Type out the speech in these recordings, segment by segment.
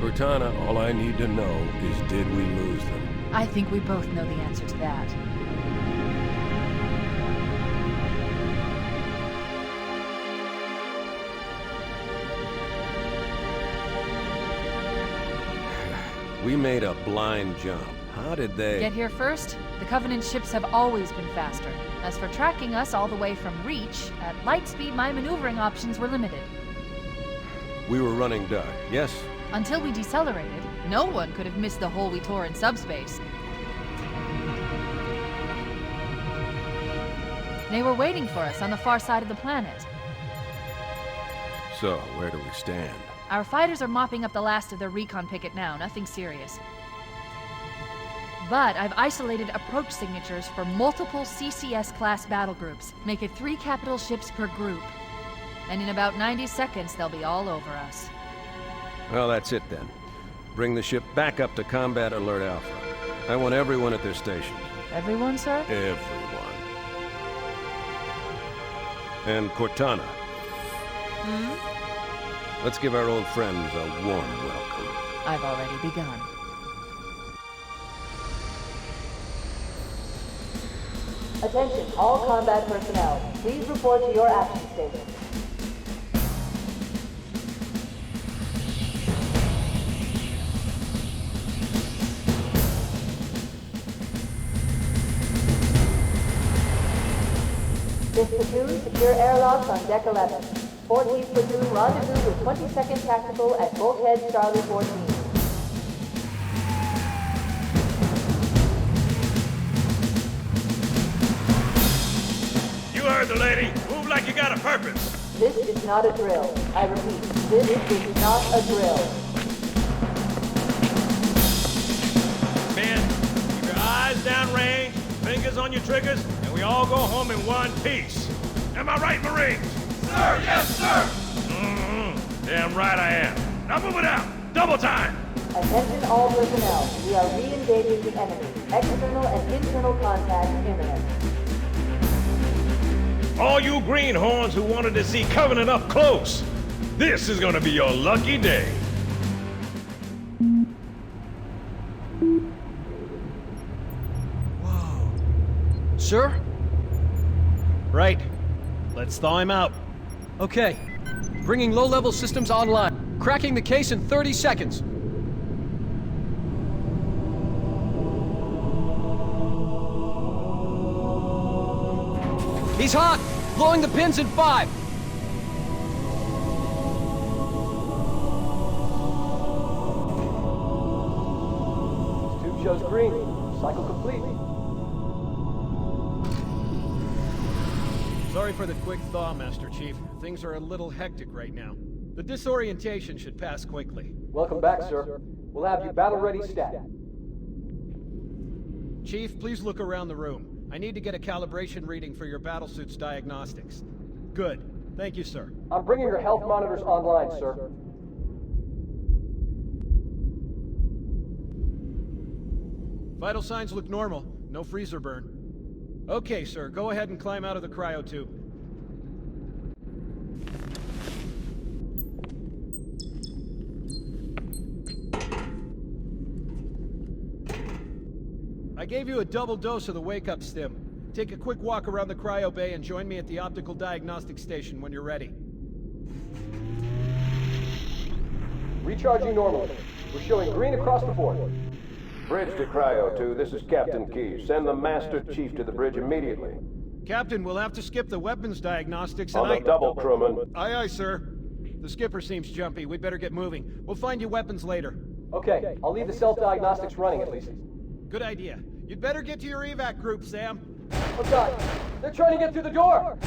Cortana, all I need to know is did we lose them? I think we both know the answer to that. We made a blind jump. How did they... Get here first? The Covenant ships have always been faster. As for tracking us all the way from Reach, at light speed my maneuvering options were limited. We were running dark, yes? Until we decelerated, no one could have missed the hole we tore in subspace. They were waiting for us on the far side of the planet. So, where do we stand? Our fighters are mopping up the last of their recon picket now, nothing serious. But I've isolated approach signatures for multiple CCS-class battle groups. Make it 3 capital ships per group. And in about 90 seconds, they'll be all over us. Well, that's it then. Bring the ship back up to Combat Alert Alpha. I want everyone at their stations. Everyone, sir? Everyone. And Cortana. Let's give our old friends a warm welcome. I've already begun. Attention, all combat personnel. Please report to your action station. This platoon, secure airlocks on deck 11. 14th platoon, rendezvous with 22nd Tactical at Bulkhead Charlie 14. You heard the lady. Move like you got a purpose. This is not a drill. I repeat, this is not a drill. Men, keep your eyes downrange, fingers on your triggers, and we all go home in one piece. Am I right, Marines? Sir, yes, sir! Damn right I am. Now move it out. Double time. Attention all personnel. We are re-engaging the enemy. External and internal contact imminent. All you greenhorns who wanted to see Covenant up close, this is gonna be your lucky day. Whoa. Sir? Right. Let's thaw him out. Okay. Bringing low-level systems online. Cracking the case in 30 seconds. He's hot! Blowing the pins in 5! Tube shows green. Cycle complete. Sorry for the quick thaw, Master Chief. Things are a little hectic right now. The disorientation should pass quickly. Welcome back, sir. We'll have you battle-ready stat. Chief, please look around the room. I need to get a calibration reading for your battlesuit's diagnostics. Good. Thank you, sir. I'm bringing your health monitors online, sir. Vital signs look normal. No freezer burn. Okay, sir. Go ahead and climb out of the cryo tube. I gave you a double dose of the wake-up stim. Take a quick walk around the cryo bay and join me at the optical diagnostic station when you're ready. Recharging normally. We're showing green across the board. Bridge to Cryo 2, this is Captain Key. Send the Master Chief to the bridge immediately. Captain, we'll have to skip the weapons diagnostics On and the double, crewman. Aye, aye, sir. The skipper seems jumpy. We'd better get moving. We'll find you weapons later. Okay, I'll leave the self-diagnostics running at least. Good idea. You'd better get to your evac group, Sam. Oh god, they're trying to get through the door!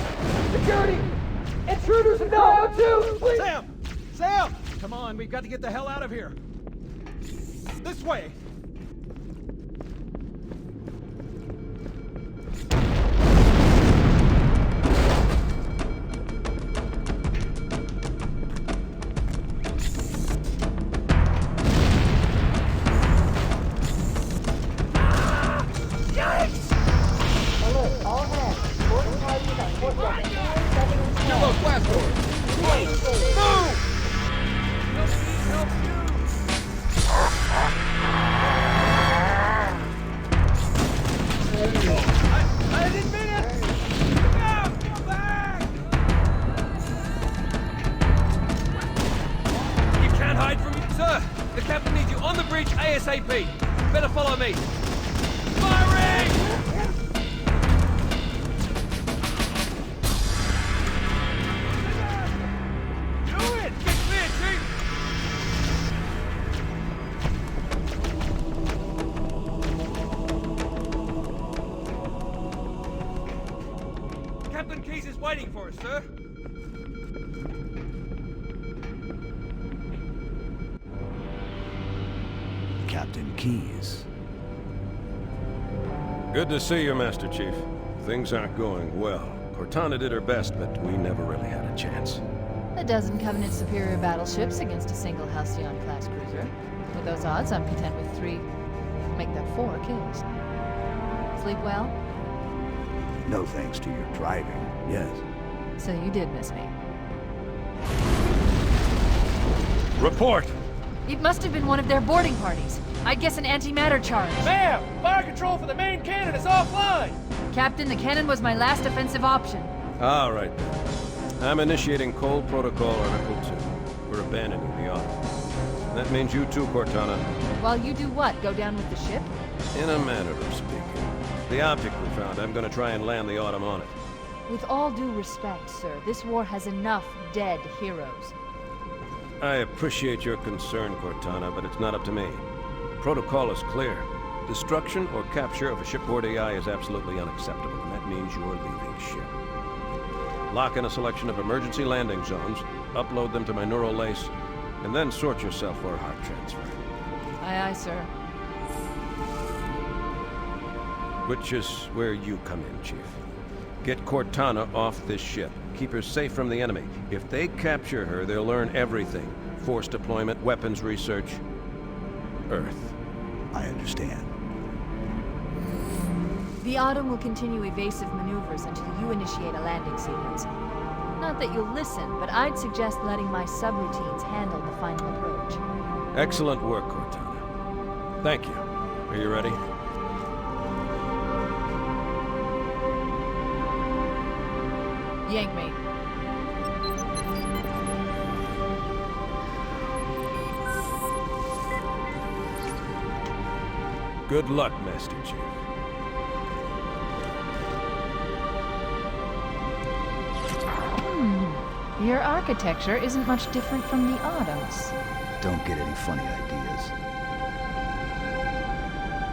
Security! Intruders in Cryo 2! Please! Sam! Sam! Come on, we've got to get the hell out of here. This way! Alert, all hands. Boarding parties on port deck 4, 7, and 12. Yellow blast door! Move! Help me help you! ASAP. Better follow me. Firing! Do it! Get clear, Chief! Captain Keyes is waiting for us, sir. Captain Keyes. Good to see you, Master Chief. Things aren't going well. Cortana did her best, but we never really had a chance. A dozen Covenant superior battleships against a single Halcyon-class cruiser. With those odds, I'm content with 3... make that 4 kills. Sleep well? No thanks to your driving, yes. So you did miss me. Report! It must have been one of their boarding parties. I'd guess an antimatter charge. Ma'am! Fire control for the main cannon is offline! Captain, the cannon was my last offensive option. All right, then. I'm initiating Cole Protocol Article 2. We're abandoning the Autumn. That means you too, Cortana. While you do what? Go down with the ship? In a manner of speaking. The object we found, I'm gonna try and land the Autumn on it. With all due respect, sir, this war has enough dead heroes. I appreciate your concern, Cortana, but it's not up to me. Protocol is clear. Destruction or capture of a shipboard AI is absolutely unacceptable, and that means you're leaving ship. Lock in a selection of emergency landing zones, upload them to my neural lace, and then sort yourself for a heart transfer. Aye, aye, sir. Which is where you come in, Chief. Get Cortana off this ship. Keep her safe from the enemy. If they capture her, they'll learn everything. Force deployment, weapons research, Earth. I understand. The Autumn will continue evasive maneuvers until you initiate a landing sequence. Not that you'll listen, but I'd suggest letting my subroutines handle the final approach. Excellent work, Cortana. Thank you. Are you ready? Yank me. Good luck, Master Chief. Your architecture isn't much different from the Autumn's. Don't get any funny ideas.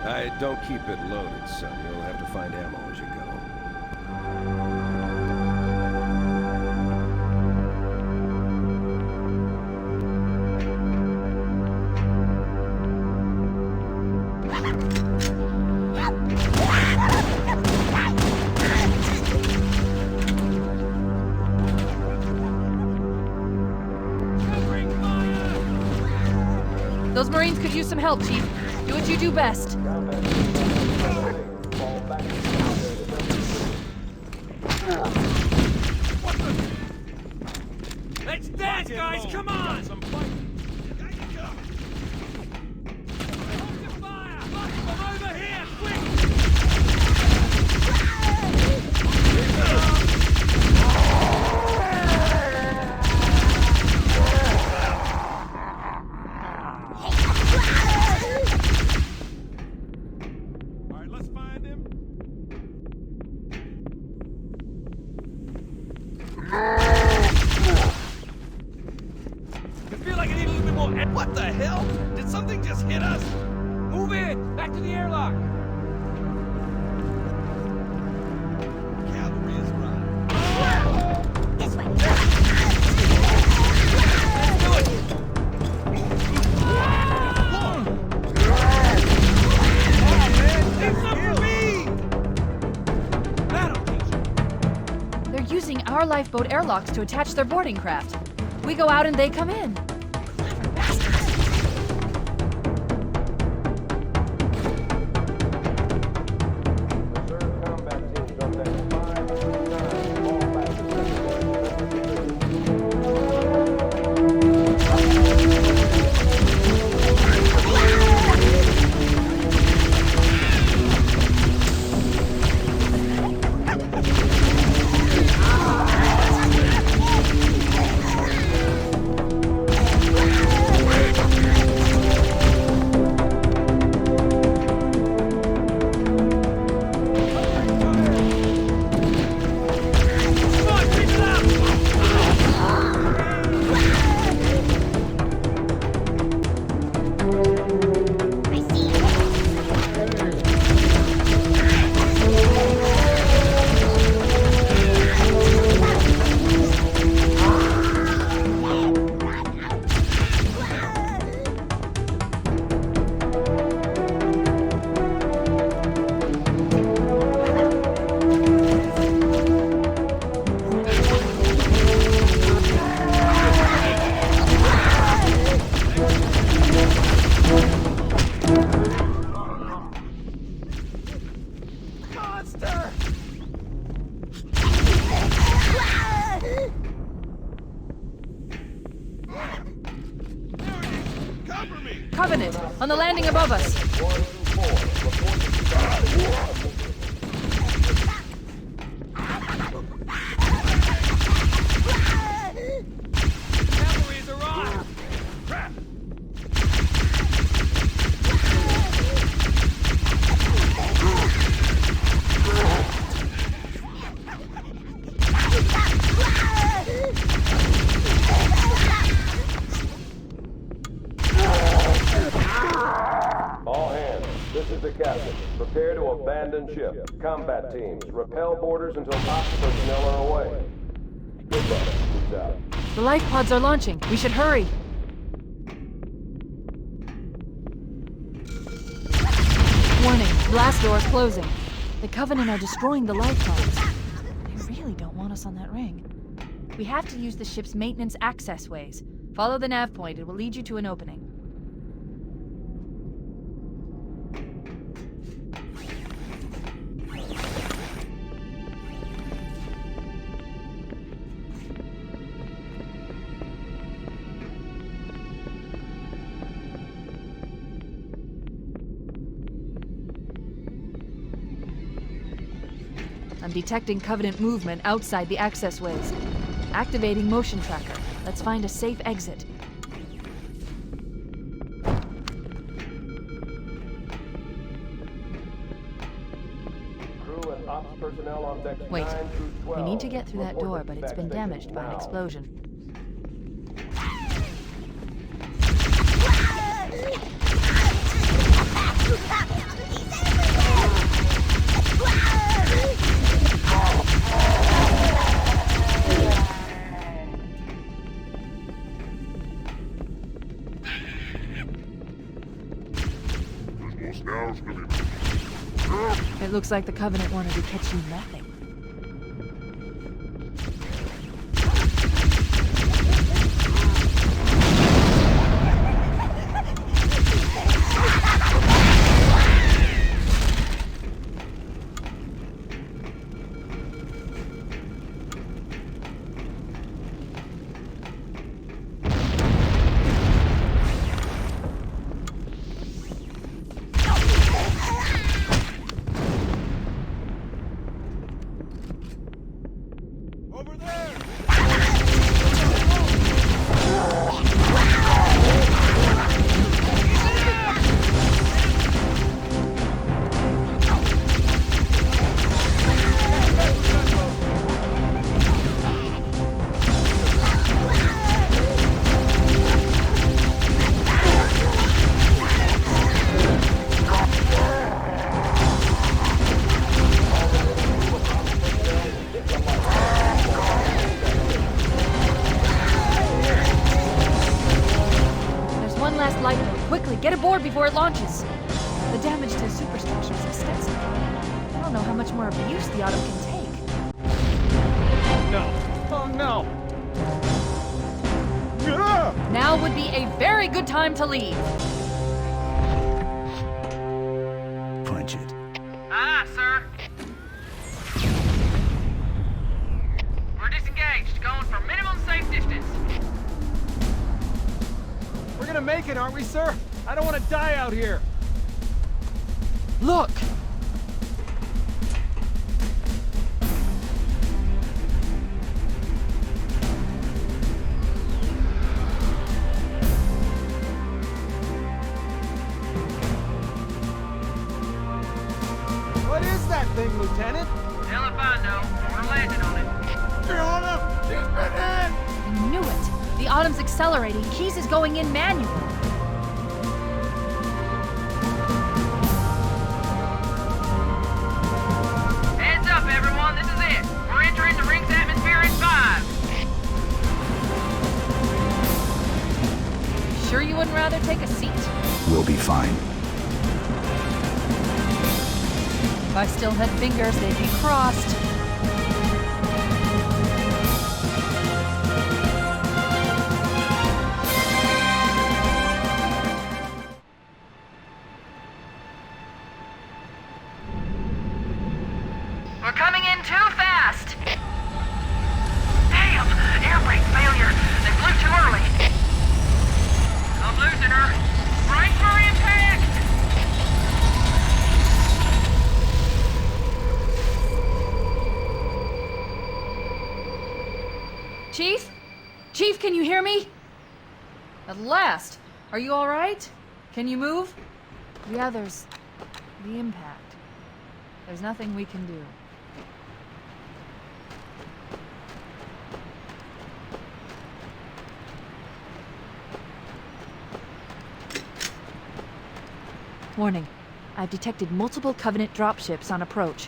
I don't keep it loaded, son. You'll have to find ammo as you go. Those Marines could use some help, Chief. Do what you do best. Let's dance, guys! Come on! Hold your fire! Lock them over here! Quick! Alright, let's find him. I feel like I need a little bit more. What the hell? Did something just hit us? Move in! Back to the airlock! Cavalry is right. This way. Let's do it! It's up for me! That'll teach you. They're using our lifeboat airlocks to attach their boarding craft. We go out and they come in. Reserve combat teams on deck 5, 9, all Covenant, on the landing above us. Cavalry's arrived! Crap! All hands, this is the captain. Prepare to abandon ship. Combat teams, repel boarders until ops personnel are away. Good luck. Who's out? The life pods are launching. We should hurry. Warning, blast doors closing. The Covenant are destroying the life pods. They really don't want us on that ring. We have to use the ship's maintenance access ways. Follow the nav point. It will lead you to an opening. I'm detecting Covenant movement outside the access ways. Activating motion tracker. Let's find a safe exit. Crew and ops personnel on decks Wait. 9 through 12. We need to get through that Report door, to but it's feedback been station damaged by an now. explosion. It looks like the Covenant wanted to catch you napping. Over there! Quickly, get aboard before it launches. The damage to the superstructure is extensive. I don't know how much more abuse the Autumn can take. No. Oh no. Now would be a very good time to leave. Punch it. Aye, sir. We're disengaged, going for minimum safe distance. We're gonna make it, aren't we, sir? I don't want to die out here. Look! What is that thing, Lieutenant? Hell if I know. We're landing on it. I knew it! The Autumn's accelerating. Keys is going in manually. Heads up, everyone. This is it. We're entering the ring's atmosphere in 5. Sure you wouldn't rather take a seat? We'll be fine. If I still had fingers, they'd be crossed. We're coming in too fast. Damn! Air brake failure. They blew too early. I'm losing her. Right? Chief, can you hear me? At last! Are you alright? Can you move? Yeah, there's the impact. There's nothing we can do. Warning. I've detected multiple Covenant dropships on approach.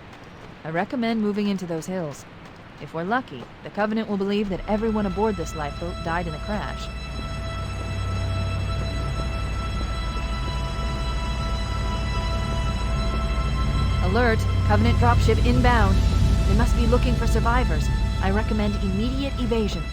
I recommend moving into those hills. If we're lucky, the Covenant will believe that everyone aboard this lifeboat died in the crash. Alert! Covenant dropship inbound. They must be looking for survivors. I recommend immediate evasion.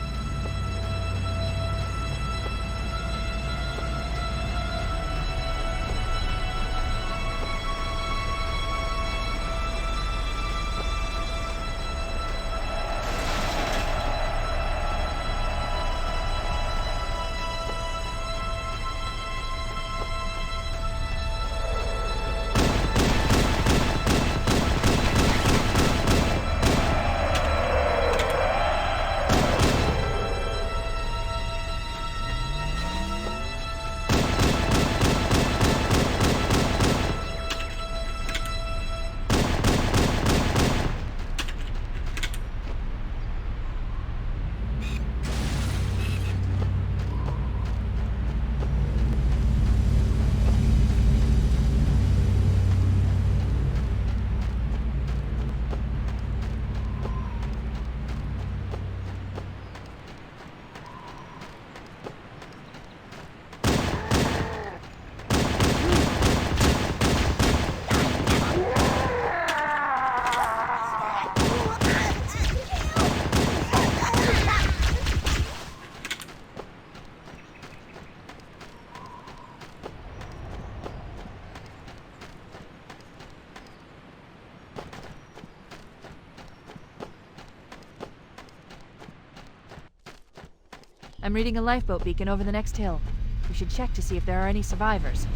I'm reading a lifeboat beacon over the next hill. We should check to see if there are any survivors.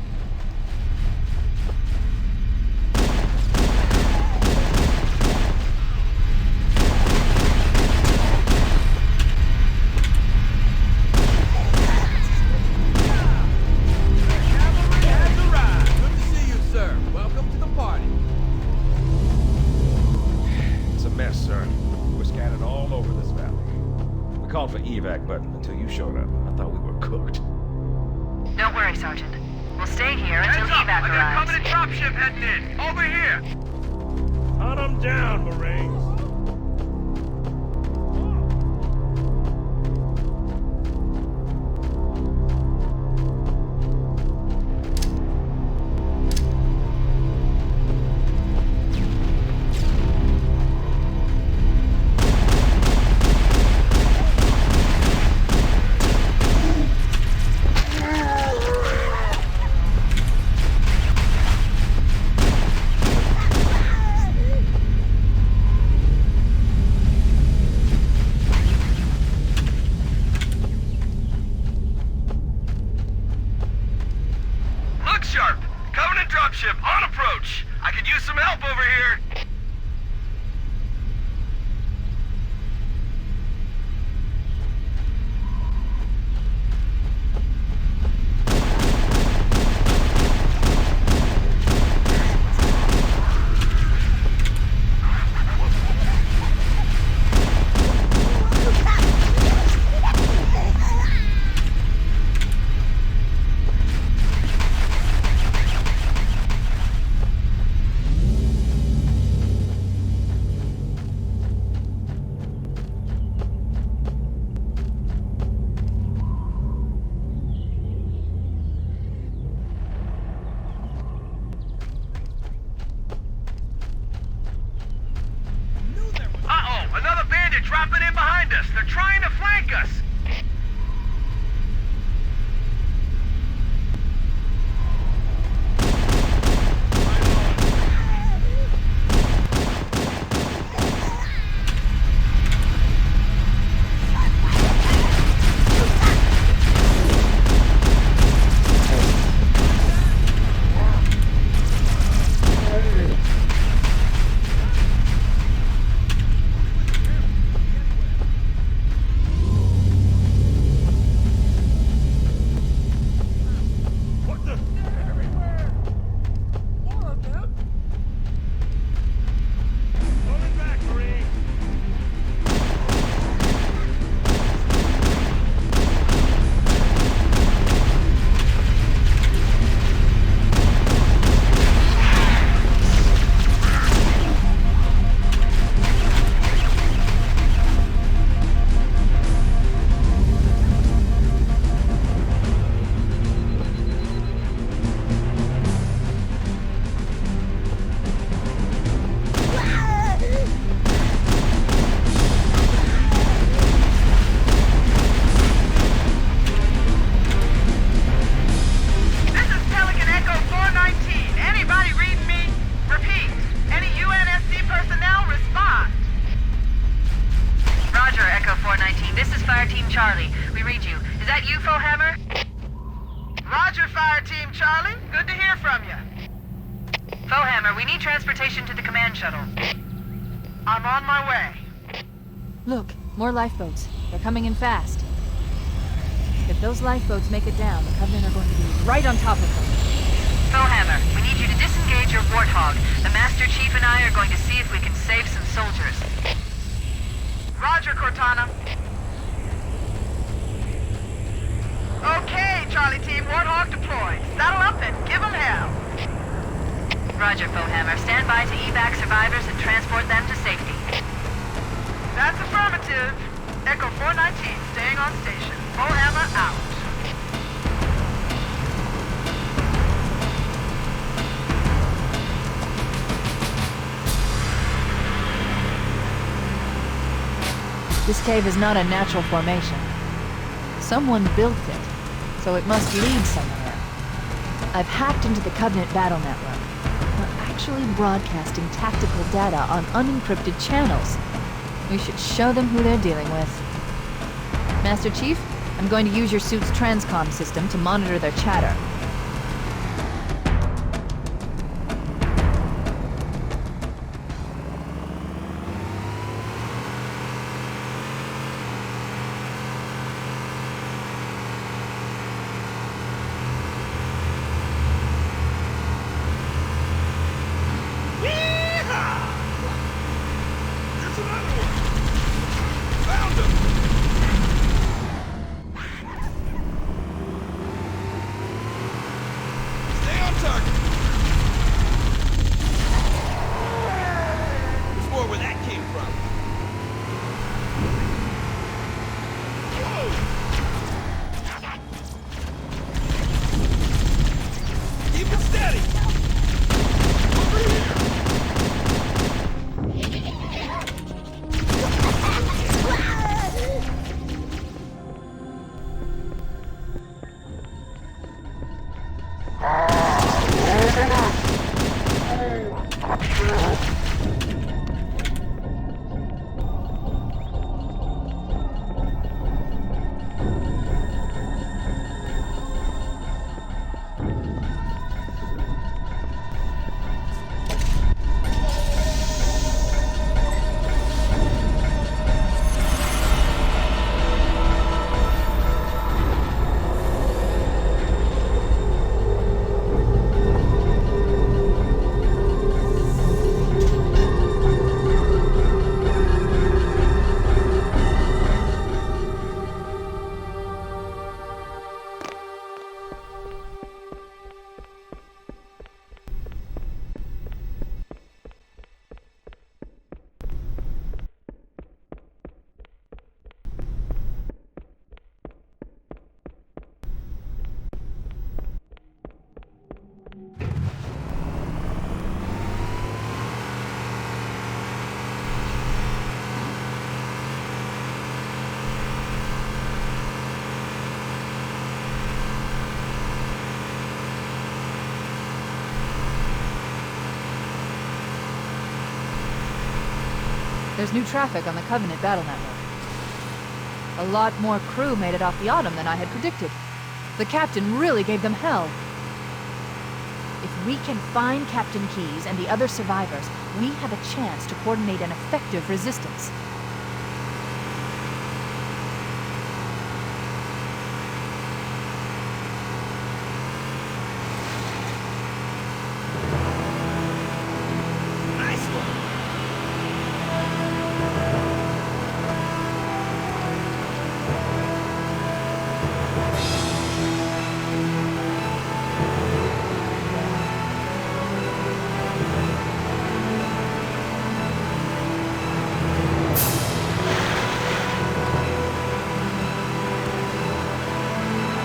Called for evac, but until you showed up, I thought we were cooked. Don't worry, Sergeant. We'll stay here until evac arrives. I got a Covenant dropship heading in. Over here. Hunt them down, Marines. On approach! I could use some help over here! Another bandit dropping in behind us. They're trying to flank us. We read you. Is that you, Fohammer? Roger, Fire Team Charlie. Good to hear from you. Fohammer, we need transportation to the command shuttle. I'm on my way. Look, more lifeboats. They're coming in fast. If those lifeboats make it down, the Covenant are going to be right on top of them. Fohammer, we need you to disengage your Warthog. The Master Chief and I are going to see if we can save some soldiers. Roger, Cortana. Okay, Charlie Team, Warthog deployed. Saddle up and give them hell. Roger, Fohammer. Stand by to evac survivors and transport them to safety. That's affirmative. Echo 419 staying on station. Fohammer out. This cave is not a natural formation. Someone built it, so it must lead somewhere. I've hacked into the Covenant battle network. We're actually broadcasting tactical data on unencrypted channels. We should show them who they're dealing with. Master Chief, I'm going to use your suit's transcom system to monitor their chatter. There's new traffic on the Covenant battle network. A lot more crew made it off the Autumn than I had predicted. The captain really gave them hell. If we can find Captain Keyes and the other survivors, we have a chance to coordinate an effective resistance.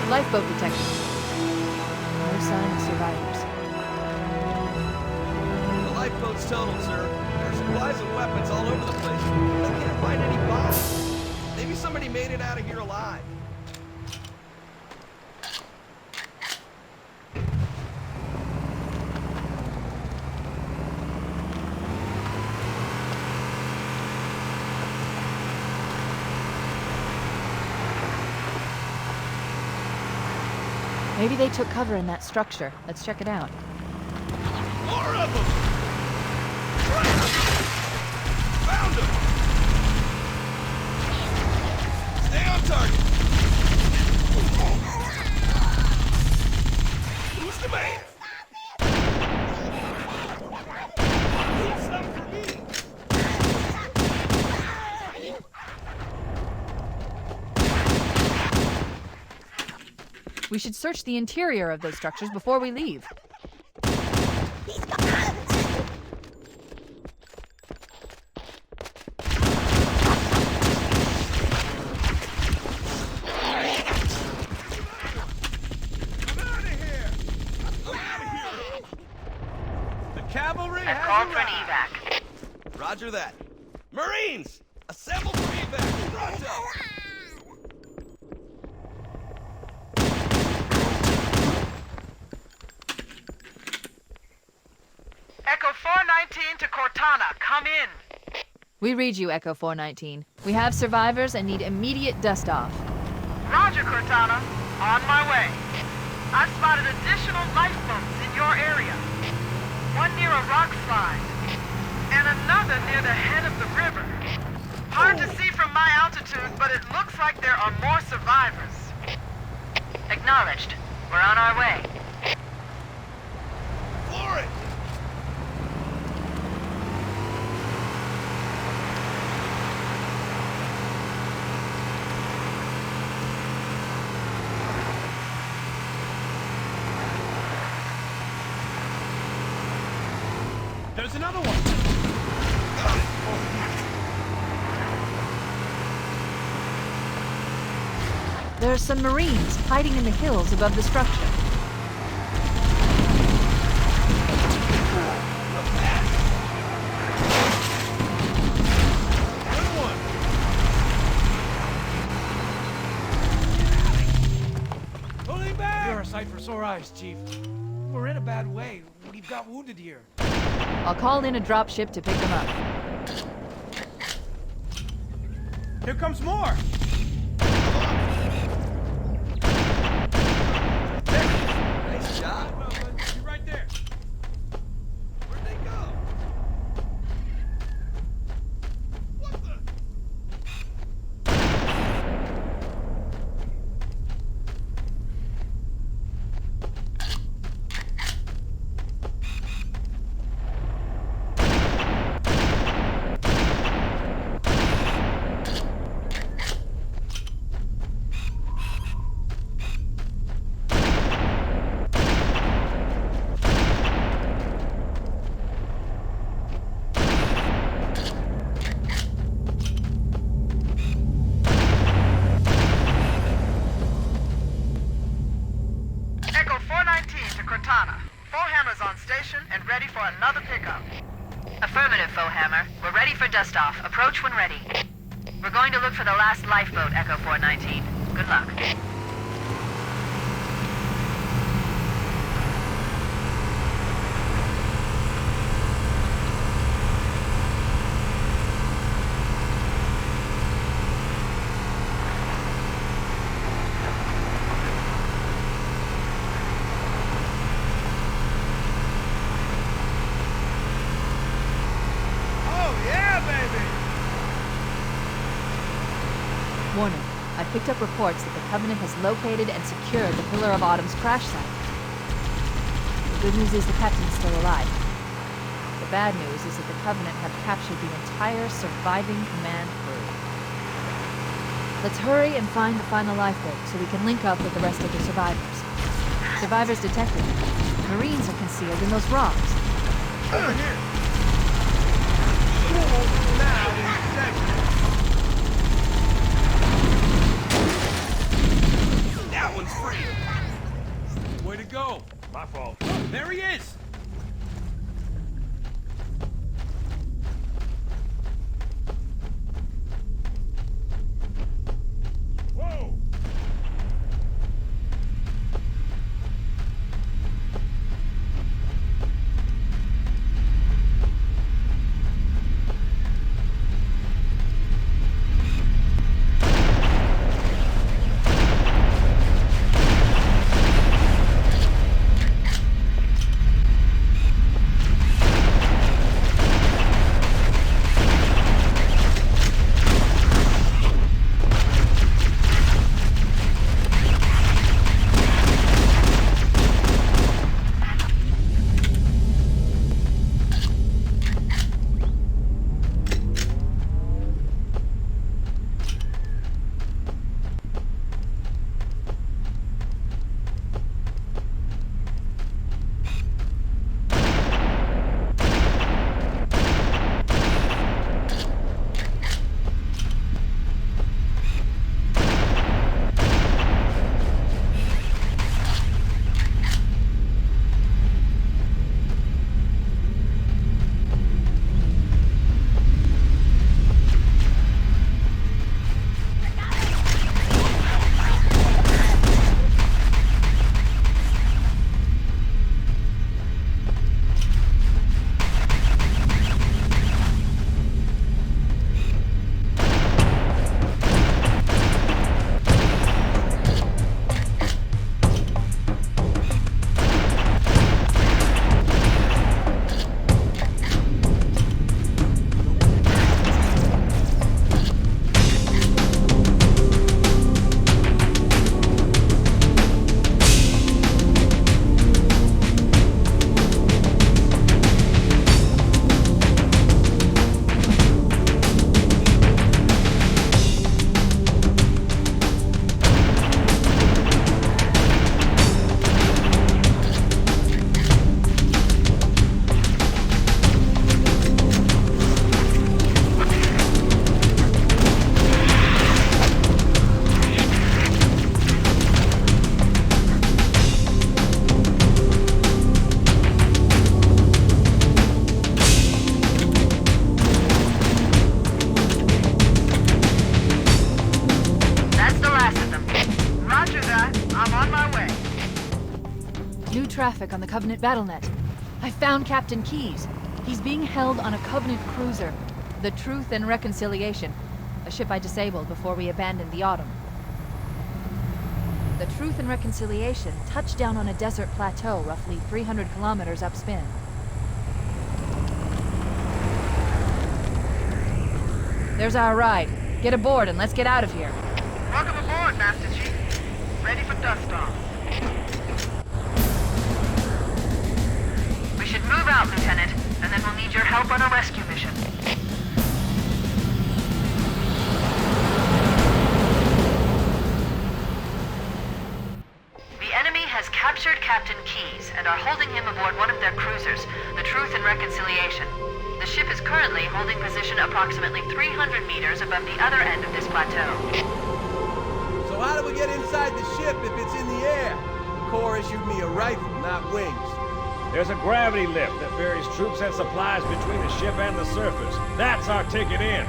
Lifeboat detected. No sign of survivors. The lifeboat's totaled, sir. There's supplies and weapons all over the place. They can't find any bombs. Maybe somebody made it out of here alive. Maybe they took cover in that structure. Let's check it out. More of them! Found them! Stay on target! Who's the man? Leave some for me! We should search the interior of those structures before we leave. Cavalry I've has called for an arrived. evac. Roger that. Marines, assemble for evac. Pronto. Echo 419 to Cortana, come in. We read you, Echo 419. We have survivors and need immediate dust-off. Roger, Cortana. On my way. I've spotted additional lifeboats in your area. One near a rock slide, and another near the head of the river. Hard to see from my altitude, but it looks like there are more survivors. Acknowledged. We're on our way. For it! There's another one! There are some Marines hiding in the hills above the structure. You're a sight for sore eyes, Chief. We're in a bad way. We've got wounded here. I'll call in a dropship to pick them up. Here comes more! Nice shot. You're right there. Where'd they go? What the? Echo 419 to Cortana. Foehammer's on station and ready for another pickup. Affirmative, Foehammer. We're ready for dust-off. Approach when ready. We're going to look for the last lifeboat, Echo 419. Good luck. Oh, yeah, baby! Warning. I picked up reports that the Covenant has located and secured the Pillar of Autumn's crash site. The good news is the captain's still alive. The bad news is that the Covenant have captured the entire surviving command crew. Let's hurry and find the final lifeboat so we can link up with the rest of the survivors. Survivors detected. Marines are concealed in those rocks. Over here. Now we said that one's free. Way to go. My fault. There he is! Whoa! abreast of them. Roger that. I'm on my way. New traffic on the Covenant BattleNet. I found Captain Keyes. He's being held on a Covenant cruiser, the Truth and Reconciliation, a ship I disabled before we abandoned the Autumn. The Truth and Reconciliation touched down on a desert plateau roughly 300 kilometers upspin. There's our ride. Get aboard and let's get out of here. Welcome aboard, Master Chief. Ready for dust off. We should move out, Lieutenant, and then we'll need your help on a rescue mission. The enemy has captured Captain Keyes and are holding him aboard one of their cruisers, the Truth and Reconciliation. The ship is currently holding position approximately 300 meters above the other end of this plateau. So how do we get inside the ship if it's in the air? The Corps issued me a rifle, not wings. There's a gravity lift that ferries troops and supplies between the ship and the surface. That's our ticket in.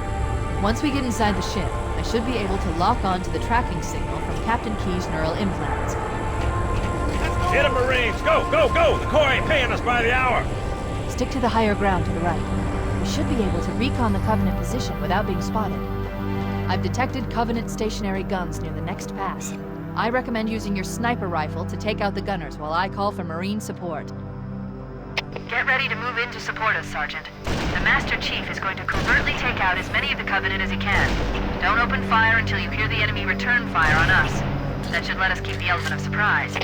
Once we get inside the ship, I should be able to lock on to the tracking signal from Captain Keyes' neural implants. Hit 'em, Marines! Go, go, go! The Corps ain't paying us by the hour! Stick to the higher ground to the right. We should be able to recon the Covenant position without being spotted. I've detected Covenant stationary guns near the next pass. I recommend using your sniper rifle to take out the gunners while I call for Marine support. Get ready to move in to support us, Sergeant. The Master Chief is going to covertly take out as many of the Covenant as he can. Don't open fire until you hear the enemy return fire on us. That should let us keep the element of surprise.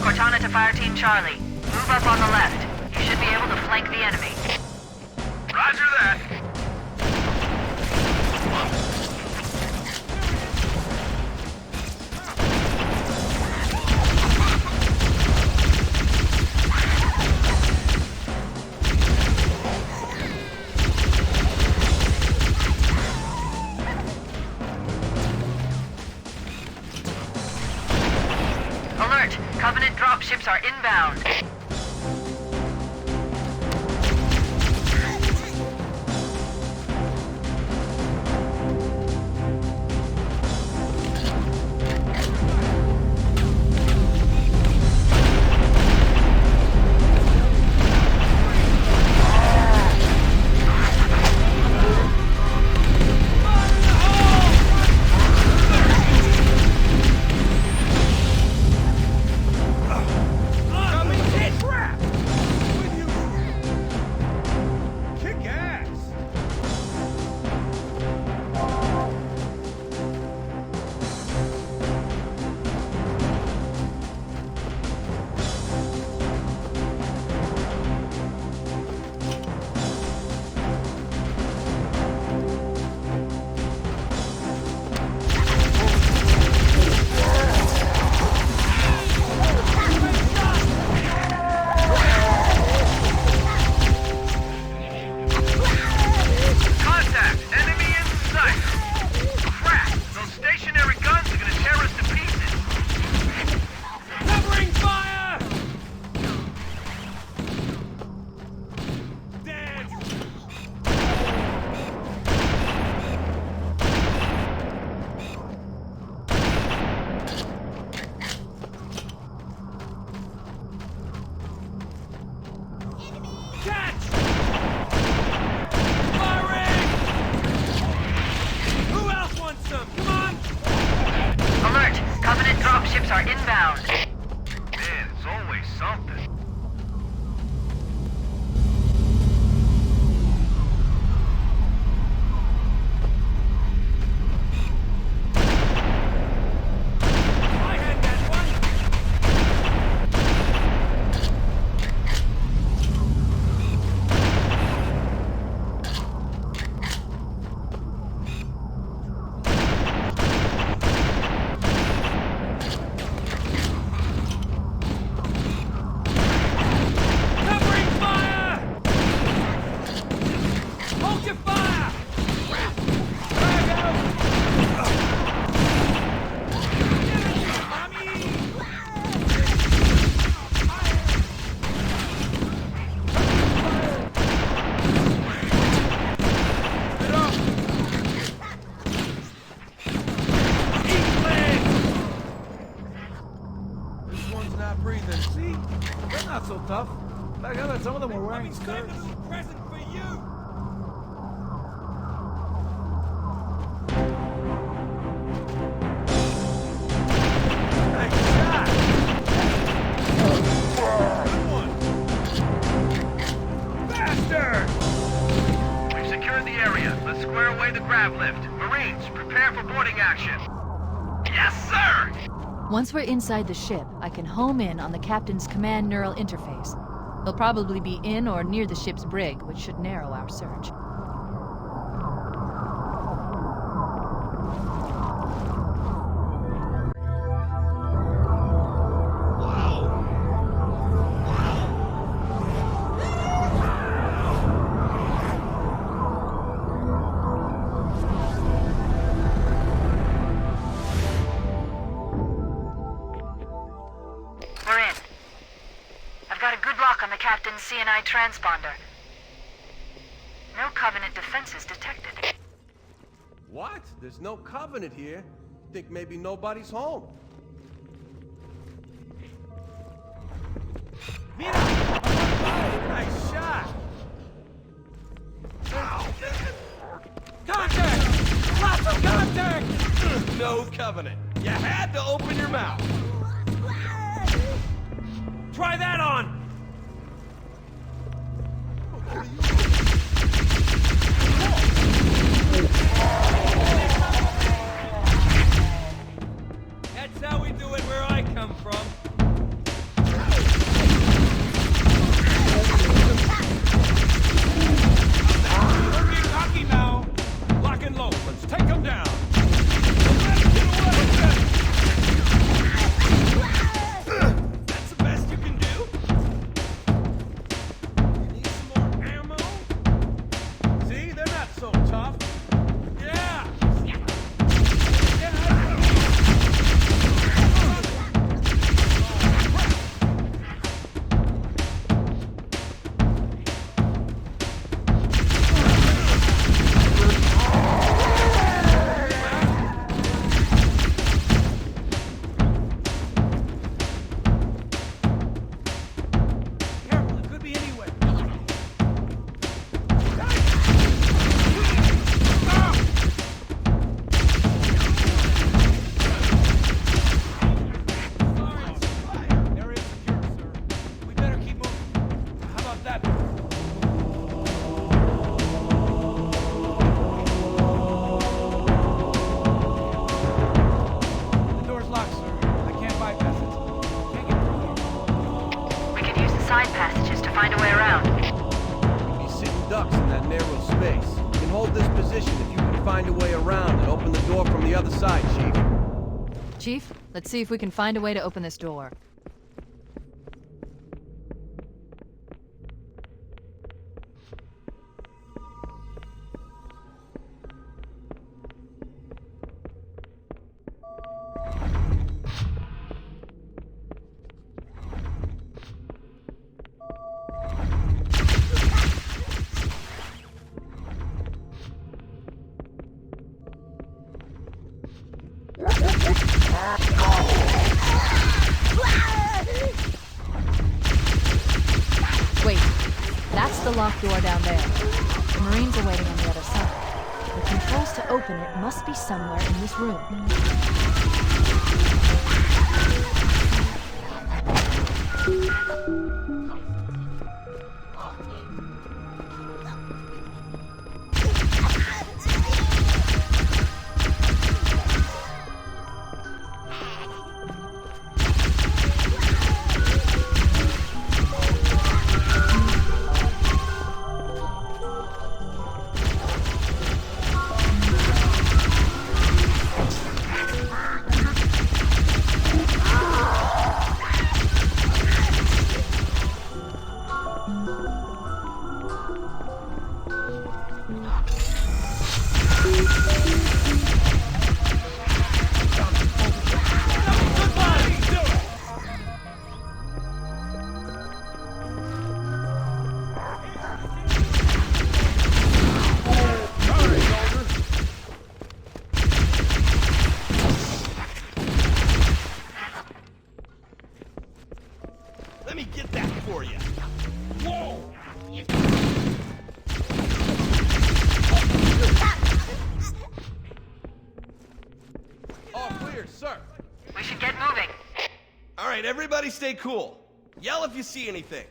Cortana to Fire Team Charlie. Move up on the left. You should be able to flank the enemy. Roger that. Alert! Covenant dropships are inbound. ships are inbound. Man, it's always something. See? They're not so tough. Back then, some of them were wearing skirts. Present for you! We've secured the area. Let's square away the grav lift. Marines, prepare for boarding action. Yes, sir! Once we're inside the ship, I can home in on the captain's command neural interface. He'll probably be in or near the ship's brig, which should narrow our search. We're in. I've got a good lock on the captain's CNI transponder. No Covenant defenses detected. What? There's no Covenant here. Think maybe nobody's home. Nice shot! Contact! Lots of contact! No Covenant. You had to open your mouth. Try that on! That's how we do it where I come from. Don't get cocky now. Lock and load. Let's take them down. That's the best you can do? You need some more ammo? See, they're not so tough. Yeah! Careful, it could be anywhere. Area secure, sir. We better keep moving. How about that? The door's locked, sir. I can't bypass it. Can't get through here. We can use the side passages to find a way around. Be sitting ducks in that narrow space. You can hold this position if you can find a way around and open the door from the other side, Chief. Chief, let's see if we can find a way to open this door. Wait, that's the locked door down there. The Marines are waiting on the other side. The controls to open it must be somewhere in this room. We should get moving. All right, everybody stay cool. Yell if you see anything.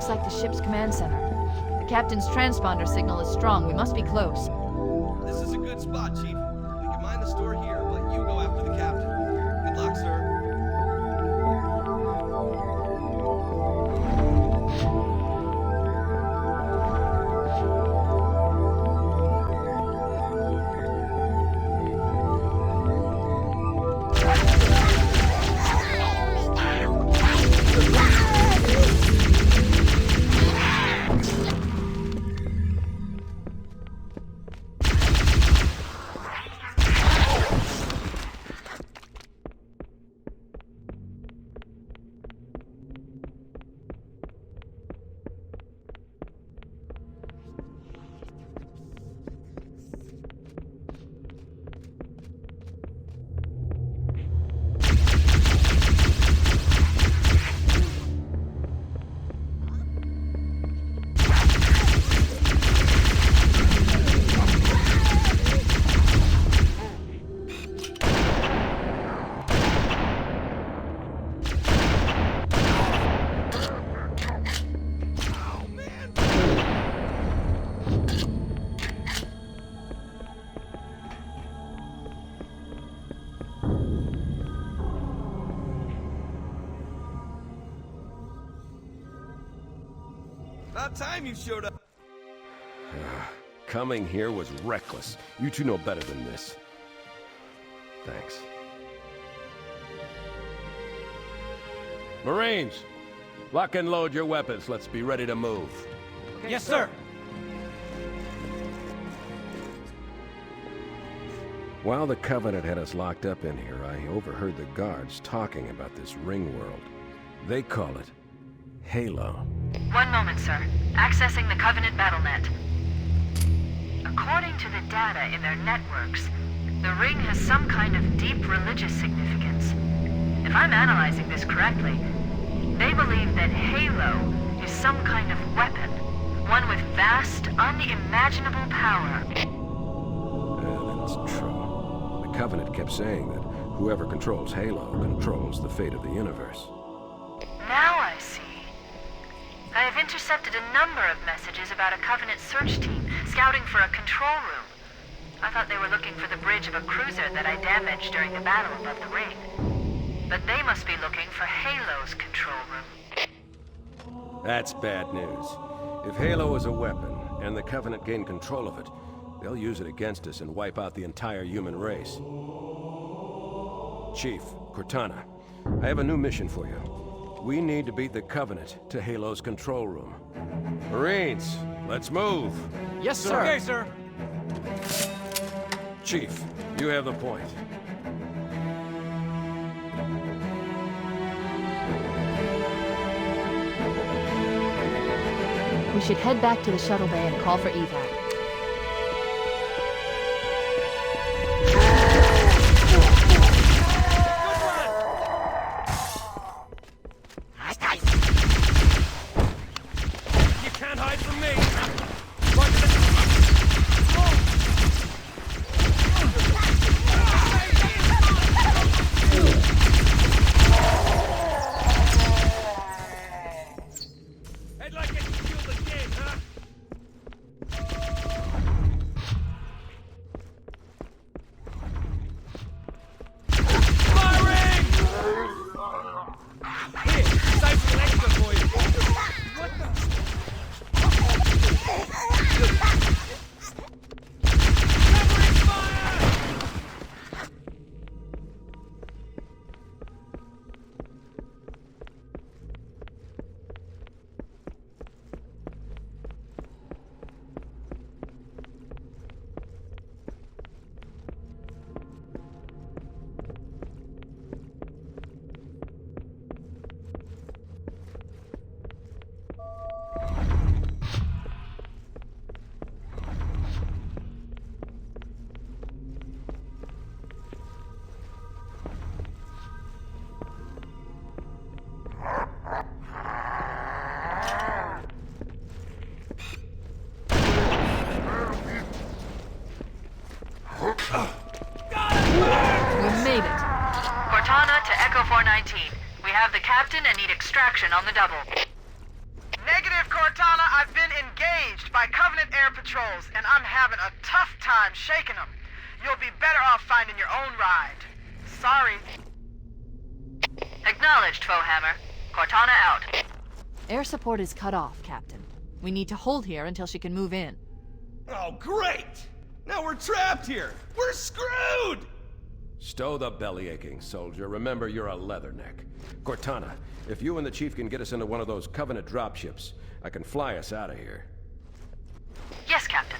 looks like the ship's command center. The captain's transponder signal is strong. We must be close. This is a good spot, Chief. We can mine the store here, but you go after the captain. Good luck, sir. About time you showed up. Coming here was reckless. You two know better than this. Thanks. Marines, lock and load your weapons. Let's be ready to move. Okay, yes, sir. While the Covenant had us locked up in here, I overheard the guards talking about this ring world. They call it Halo. One moment, sir. Accessing the Covenant BattleNet. According to the data in their networks, the ring has some kind of deep religious significance. If I'm analyzing this correctly, they believe that Halo is some kind of weapon, one with vast, unimaginable power. That's true. The Covenant kept saying that whoever controls Halo controls the fate of the universe. Now I see. I have intercepted a number of messages about a Covenant search team scouting for a control room. I thought they were looking for the bridge of a cruiser that I damaged during the battle above the ring. But they must be looking for Halo's control room. That's bad news. If Halo is a weapon, and the Covenant gain control of it, they'll use it against us and wipe out the entire human race. Chief, Cortana, I have a new mission for you. We need to beat the Covenant to Halo's control room. Marines, let's move! Yes, sir. Okay, sir. Chief, you have the point. We should head back to the shuttle bay and call for evac. Cortana to Echo 419. We have the captain and need extraction on the double. Negative. Cortana, I've been engaged by Covenant air patrols, and I'm having a tough time shaking them. You'll be better off finding your own ride. Sorry. Acknowledged, Foehammer. Cortana out. Air support is cut off, Captain. We need to hold here until she can move in. Oh, great! Now we're trapped here! We're screwed! Stow the belly aching, soldier. Remember, you're a leatherneck. Cortana, if you and the Chief can get us into one of those Covenant dropships, I can fly us out of here. Yes, Captain.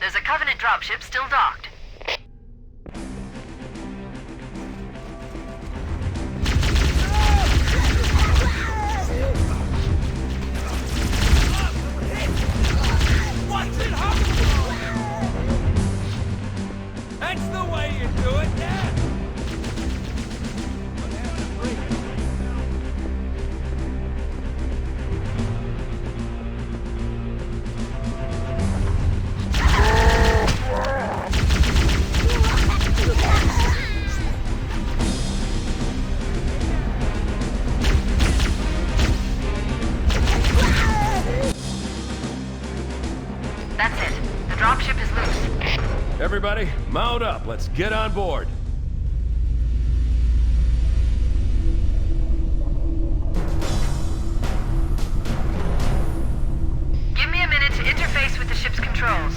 There's a Covenant dropship still docked. What's it happening? That's the way you do it, Dad! That's it. The dropship is loose. Everybody, mount up. Let's get on board. Give me a minute to interface with the ship's controls.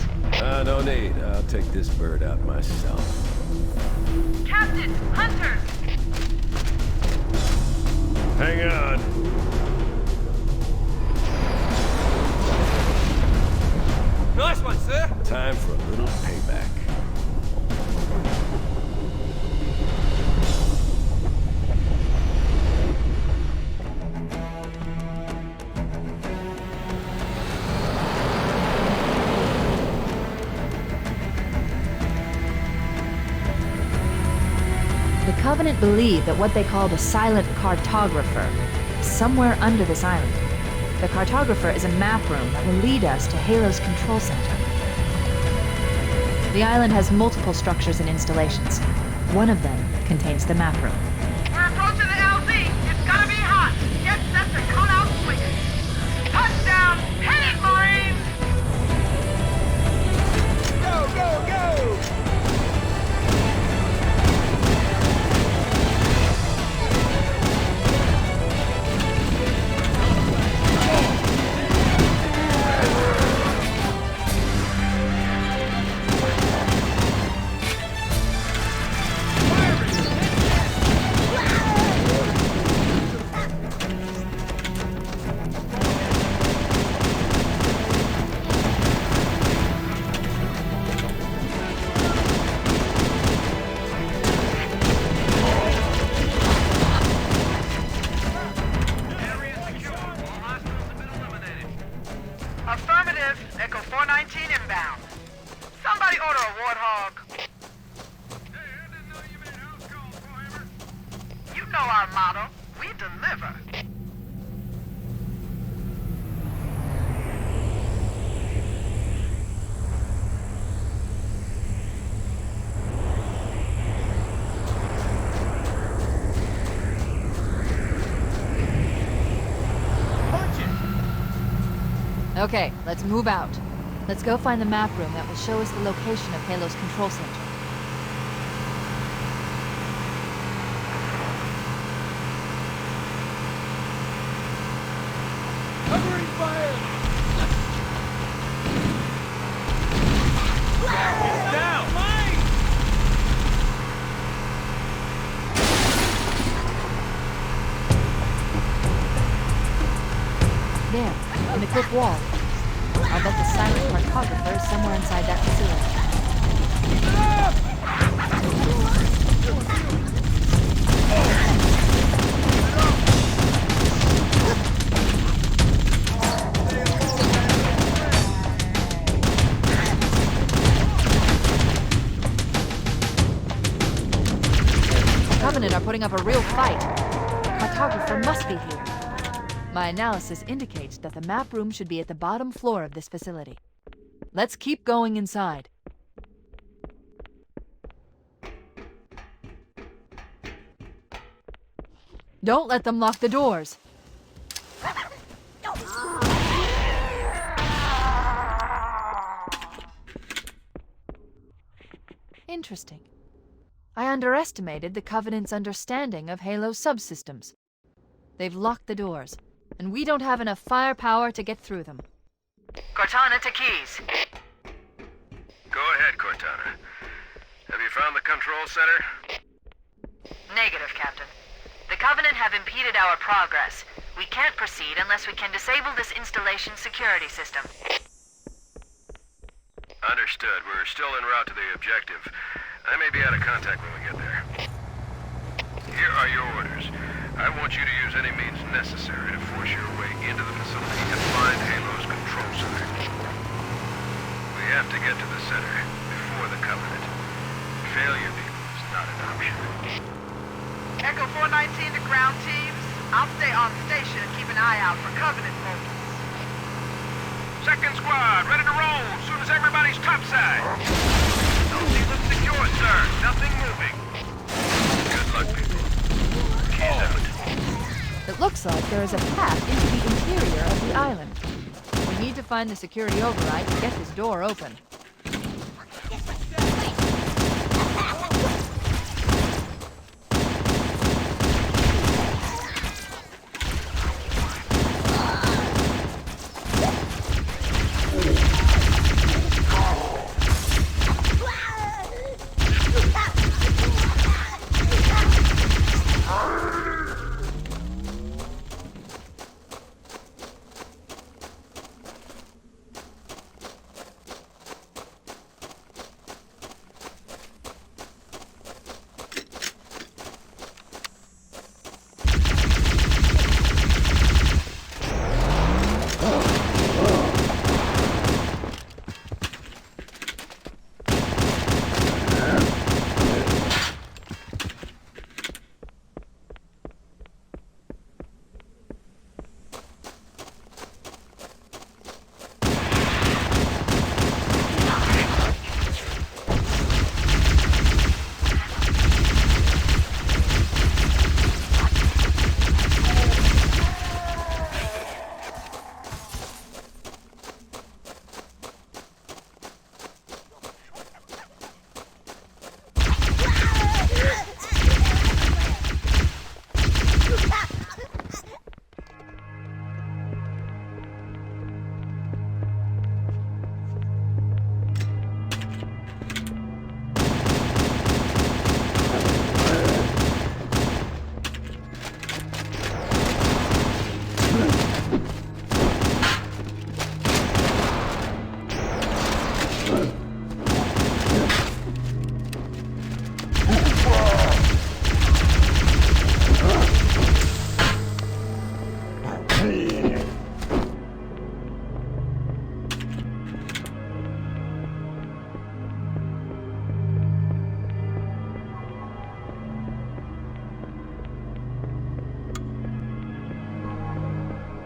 No need. I'll take this bird out myself. Captain! Hunters! Hang on. Nice one, sir! Time for a little payback. The Covenant believe that what they called a silent cartographer is somewhere under this island. The cartographer is a map room that will lead us to Halo's control center. The island has multiple structures and installations. One of them contains the map room. We're approaching the LZ. It's gonna be hot. Get set to cut out swinging. Touchdown! Hit it, Marines! Go, go, go! Affirmative. Echo 419 inbound. Somebody order a warthog. You know our motto. We deliver. Okay, let's move out. Let's go find the map room that will show us the location of Halo's control center. Covering fire! Down! There, in the cliff wall. I'll bet the silent cartographer is somewhere inside that facility. Covenant are putting up a real fight. The cartographer must be here. My analysis indicates that the map room should be at the bottom floor of this facility. Let's keep going inside. Don't let them lock the doors. Interesting. I underestimated the Covenant's understanding of Halo's subsystems. They've locked the doors, and we don't have enough firepower to get through them. Cortana to Keys. Go ahead, Cortana. Have you found the control center? Negative, Captain. The Covenant have impeded our progress. We can't proceed unless we can disable this installation's security system. Understood. We're still en route to the objective. I may be out of contact when we get there. Here are your orders. I want you to use any means necessary to force your way into the facility and find Halo's control center. We have to get to the center before the Covenant. Failure is not an option. Echo 419 to ground teams. I'll stay on station and keep an eye out for Covenant mobiles. Second squad, ready to roll as soon as everybody's topside. LZ looks secure, sir. Nothing moving. Good luck, people. Keys out. It looks like there is a path into the interior of the island. We need to find the security override to get this door open.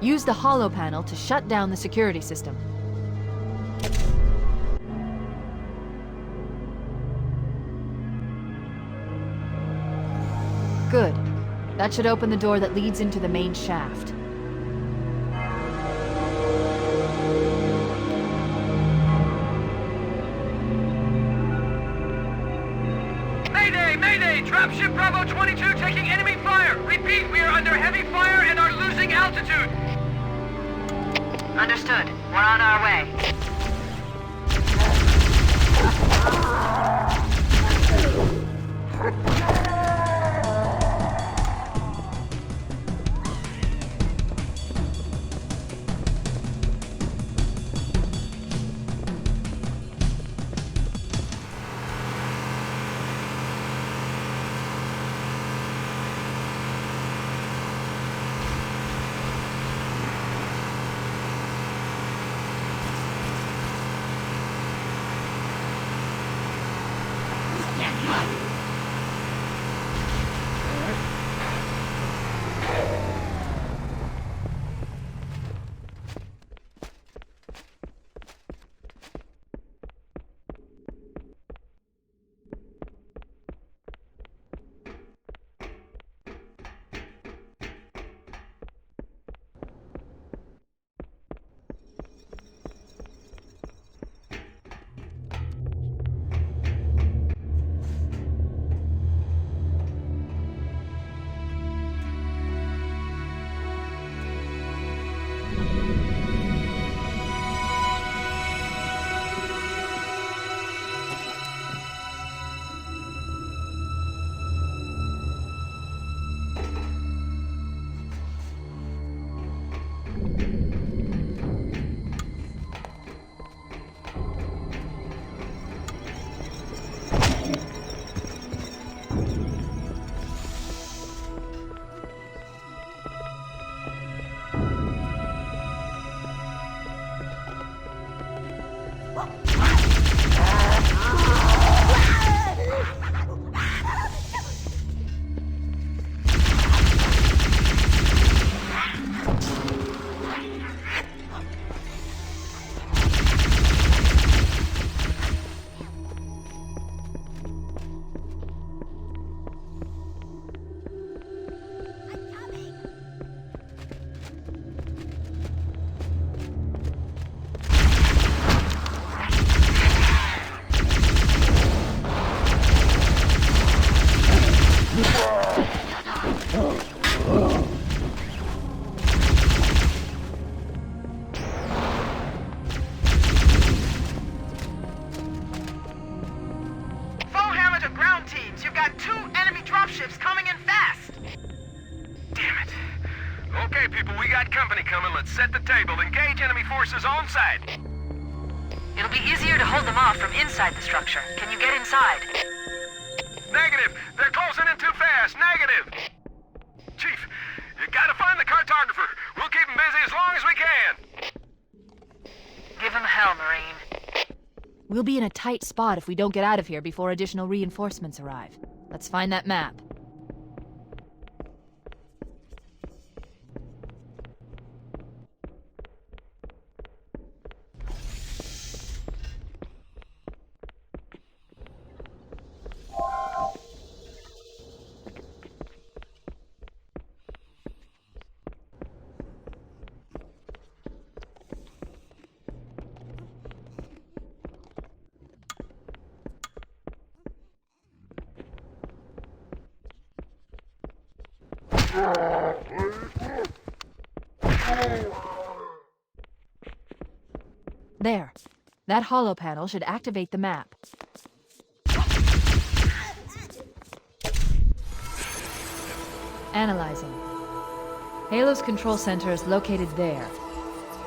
Use the holo panel to shut down the security system. Good. That should open the door that leads into the main shaft. Mayday! Mayday! Dropship Bravo 22 taking enemy fire! Repeat, we are under heavy fire and are losing altitude! Understood. We're on our way. got 2 enemy dropships coming in fast! Damn it. Okay, people, we got company coming. Let's set the table. Engage enemy forces on site. It'll be easier to hold them off from inside the structure. Can you get inside? Negative. They're closing in too fast. Negative. Chief, you gotta find the cartographer. We'll keep him busy as long as we can. Give him hell, Marine. We'll be in a tight spot if we don't get out of here before additional reinforcements arrive. Let's find that map. There. That holo panel should activate the map. Analyzing. Halo's control center is located there.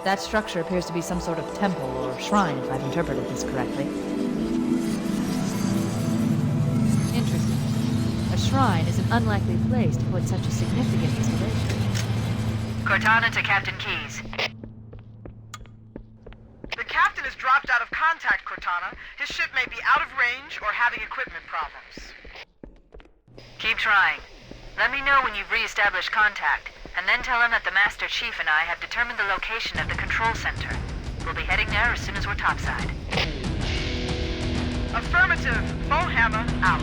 That structure appears to be some sort of temple or shrine, if I've interpreted this correctly. Interesting. A shrine is an unlikely place to put such a significant installation. Cortana to Captain Keyes. The captain has dropped out of contact, Cortana. His ship may be out of range or having equipment problems. Keep trying. Let me know when you've re-established contact, and then tell him that the Master Chief and I have determined the location of the control center. We'll be heading there as soon as we're topside. Affirmative. Bowhammer out.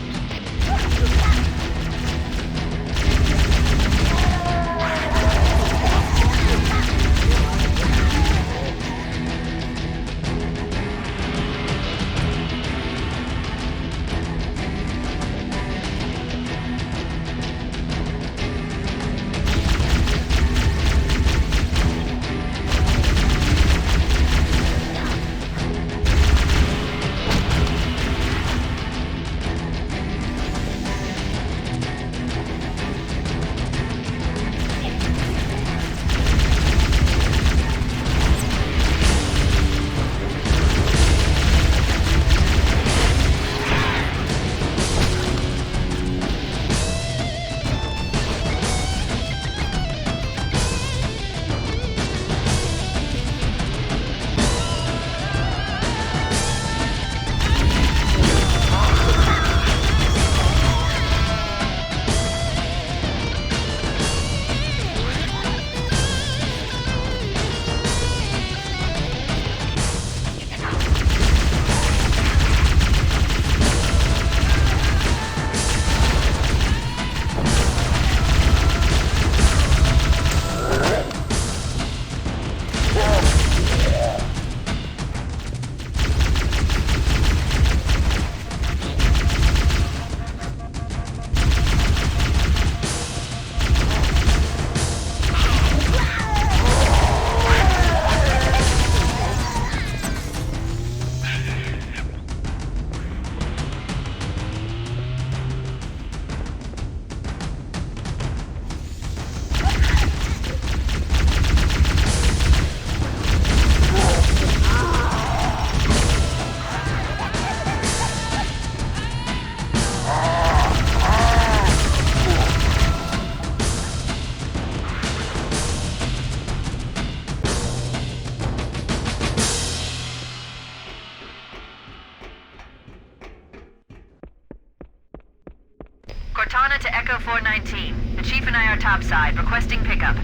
Cortana to Echo 419. The Chief and I are topside, requesting pickup.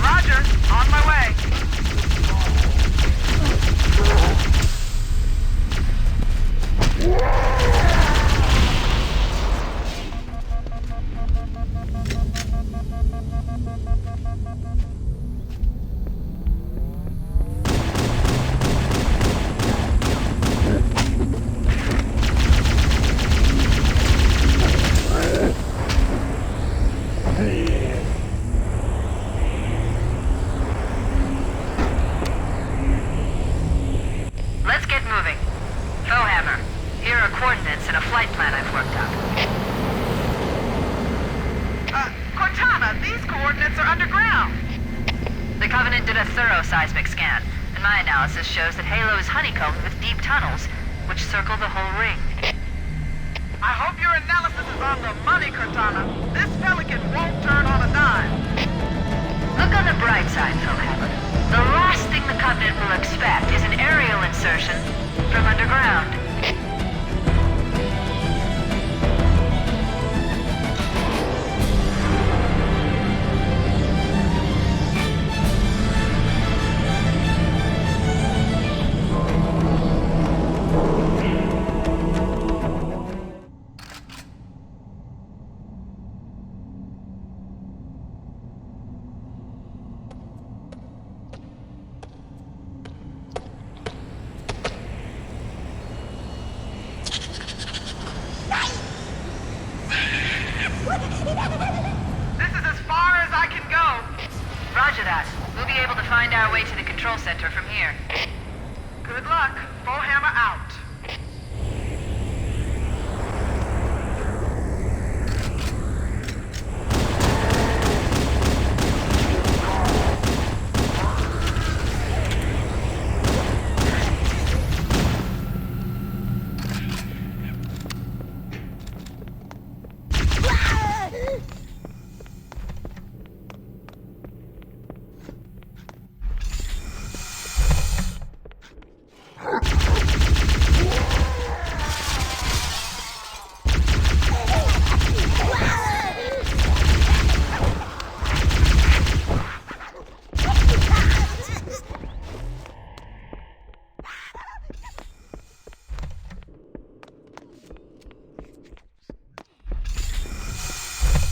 Roger. On my way. are coordinates and a flight plan I've worked up. Cortana, these coordinates are underground. The Covenant did a thorough seismic scan, and my analysis shows that Halo is honeycombed with deep tunnels, which circle the whole ring. I hope your analysis is on the money, Cortana. This Pelican won't turn on a dime. Look on the bright side, Philhammer. The last thing the Covenant will expect is an aerial insertion from underground. This is as far as I can go. Roger that. We'll be able to find our way to the control center from here. Good luck. Bullhammer out.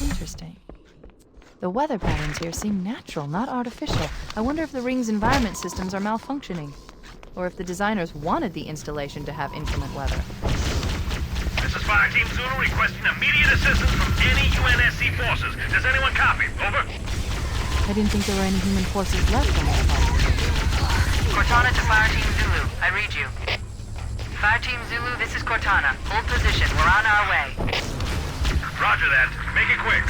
Interesting. The weather patterns here seem natural, not artificial. I wonder if the ring's environment systems are malfunctioning, or if the designers wanted the installation to have inclement weather. This is Fire Team Zulu requesting immediate assistance from any UNSC forces. Does anyone copy? Over. I didn't think there were any human forces left on this planet. Cortana to Fire Team Zulu. I read you. Fire Team Zulu, this is Cortana. Hold position. We're on our way. Roger that. Make it quick.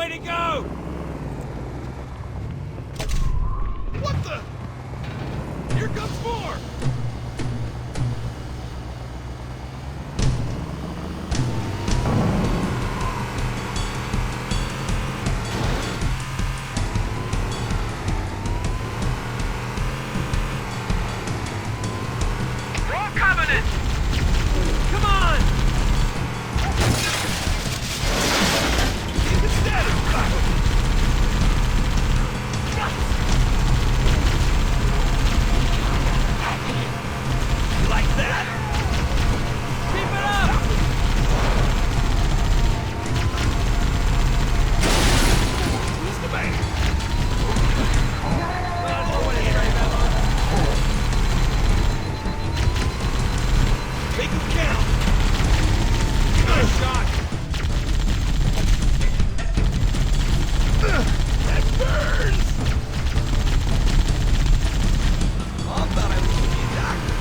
way to go! What the? Here comes more! Roll Covenant! Come on! Keep it steady! Like that? Keep it up! Who's the man? Make them count! Good shot! That burns! Mom thought I was gonna be a doctor.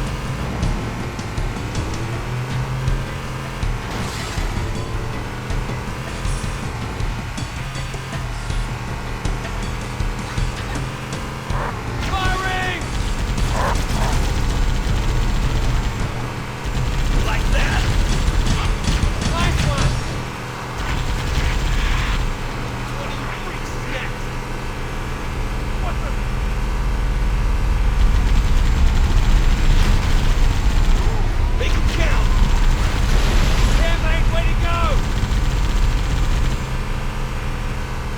Firing! Like that? Nice one! What are you freaks next? What the? Make them count! Damn, mate, way to go!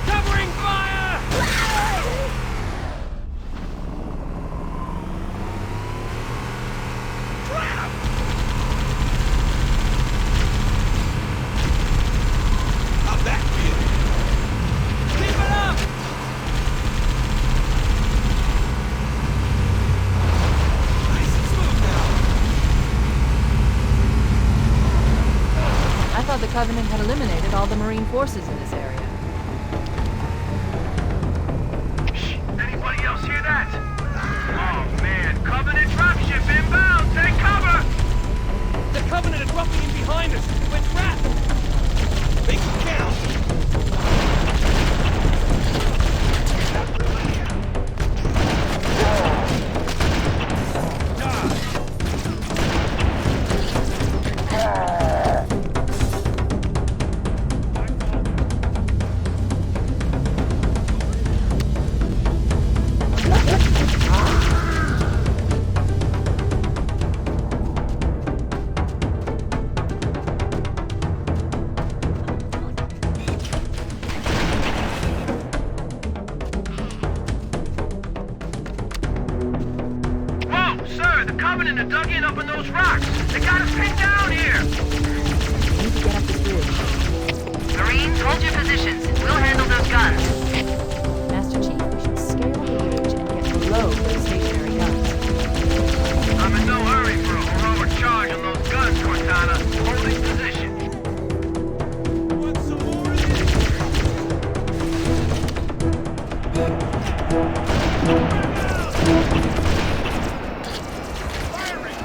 Covering fire! Crap! How'd that feel? Keep it up! Nice and smooth now. I thought the Covenant had eliminated all the Marine forces in this area. Shh! Anybody else hear that? Oh man, Covenant dropship inbound! Take cover! The Covenant is roughing in behind us! We're trapped! Make them count! Whoa, sir! The Covenant are dug in up in those rocks! They got us pinned down here! We need to get up this bridge. Marines, hold your positions. We'll handle those guns. Master Chief, we should scale up the bridge and get below those stationary guns. I'm in no hurry for a heroic charge on those guns, Cortana. Holding position. Want some more of this? Firing!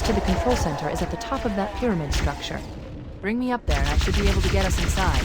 to the control center is at the top of that pyramid structure. Bring me up there and I should be able to get us inside.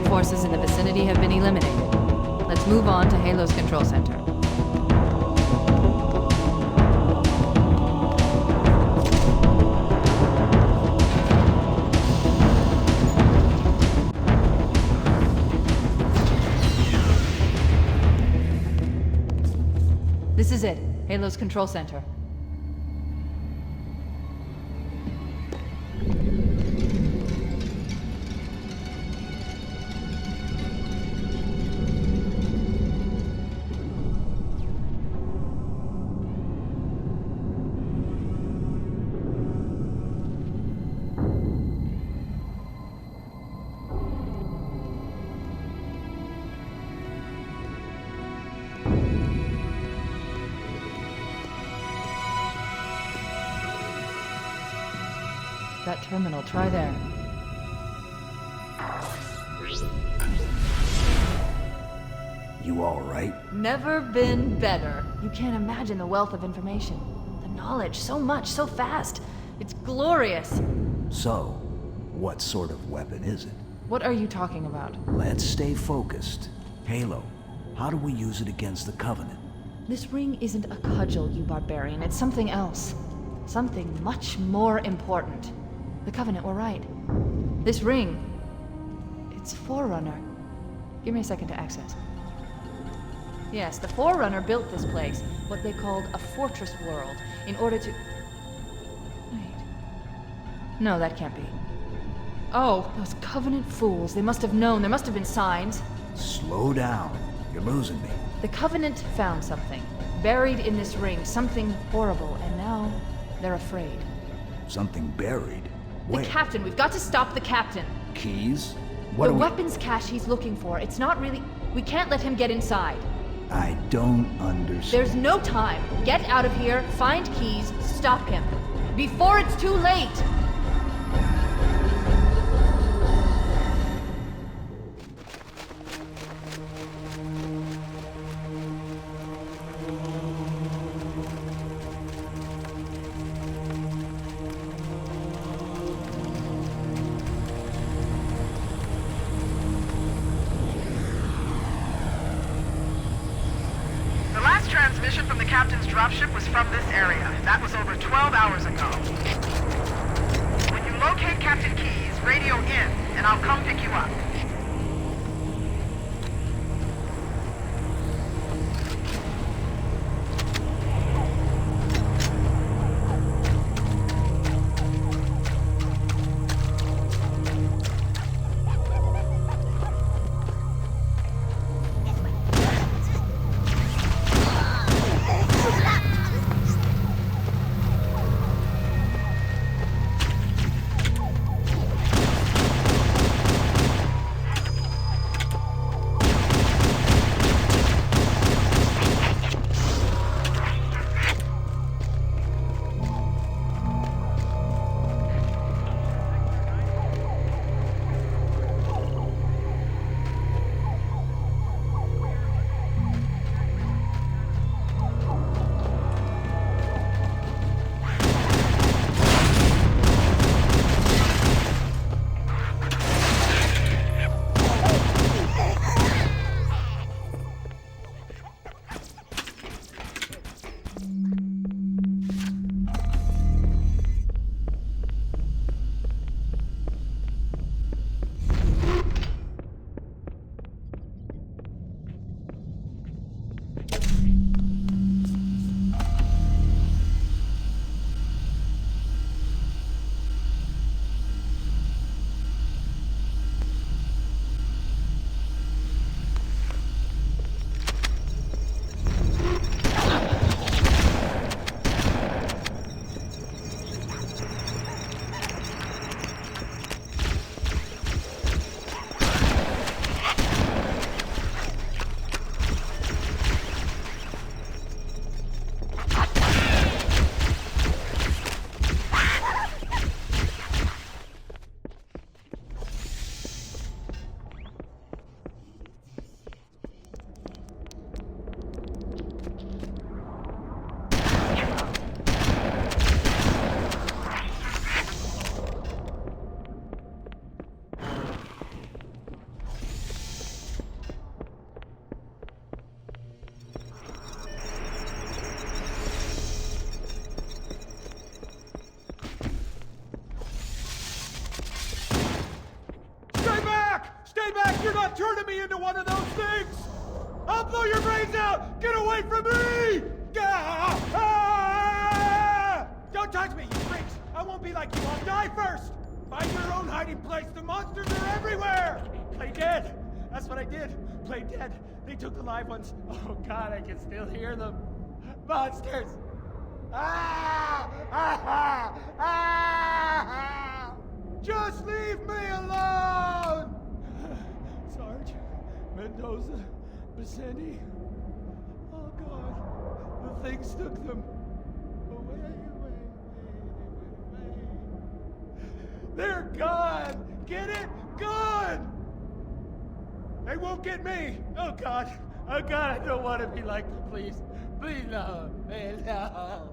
Forces in the vicinity have been eliminated. Let's move on to Halo's control center. This is it, Halo's control center. That terminal, try there. You all right? Never been better. You can't imagine the wealth of information. The knowledge, so much, so fast. It's glorious. So, what sort of weapon is it? What are you talking about? Let's stay focused. Halo, how do we use it against the Covenant? This ring isn't a cudgel, you barbarian. It's something else. Something much more important. The Covenant were right. This ring, it's Forerunner. Give me a second to access. Yes, the Forerunner built this place, what they called a fortress world, in order to... Wait. No, that can't be. Oh, those Covenant fools. They must have known. There must have been signs. Slow down. You're losing me. The Covenant found something, buried in this ring, something horrible, and now they're afraid. Something buried? The Where? captain. We've got to stop the captain. Keys? The weapons cache he's looking for. It's not really... We can't let him get inside. I don't understand. There's no time. Get out of here, find keys, stop him. Before it's too late! Transmission from the captain's dropship was from this area. That was over 12 hours ago. When you locate Captain Keyes, radio in, and I'll come pick you up. turning me into one of those things! I'll blow your brains out! Get away from me! Ah! Ah! Don't touch me, you freaks! I won't be like you, I'll die first! Find your own hiding place, the monsters are everywhere! Play dead! That's what I did. Play dead. They took the live ones. Oh god, I can still hear them. Monsters! Ah! Ah! Ah! Just leave me alone! Sarge, Mendoza, Vicente. Oh god, the things took them away. They're gone! Get it? Gone! They won't get me! Oh god! Oh god, I don't want to be like them, please. Please no. Please no.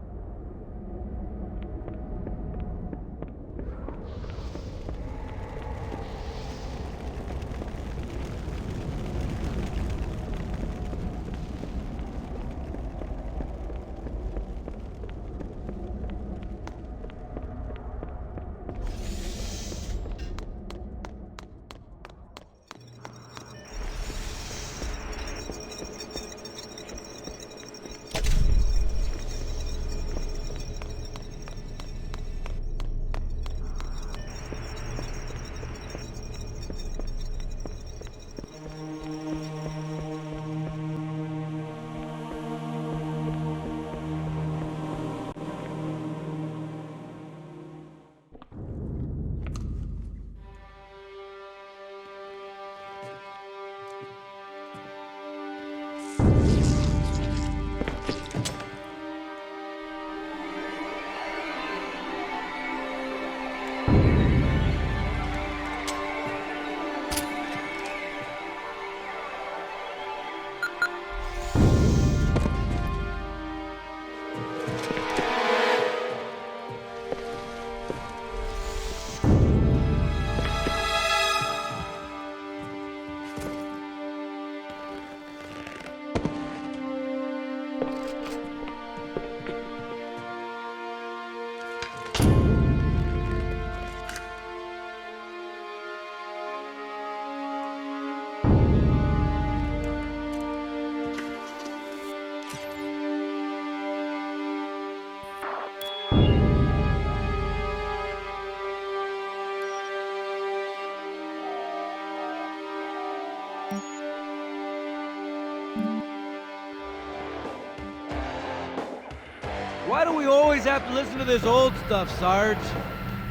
Why do we always have to listen to this old stuff, Sarge?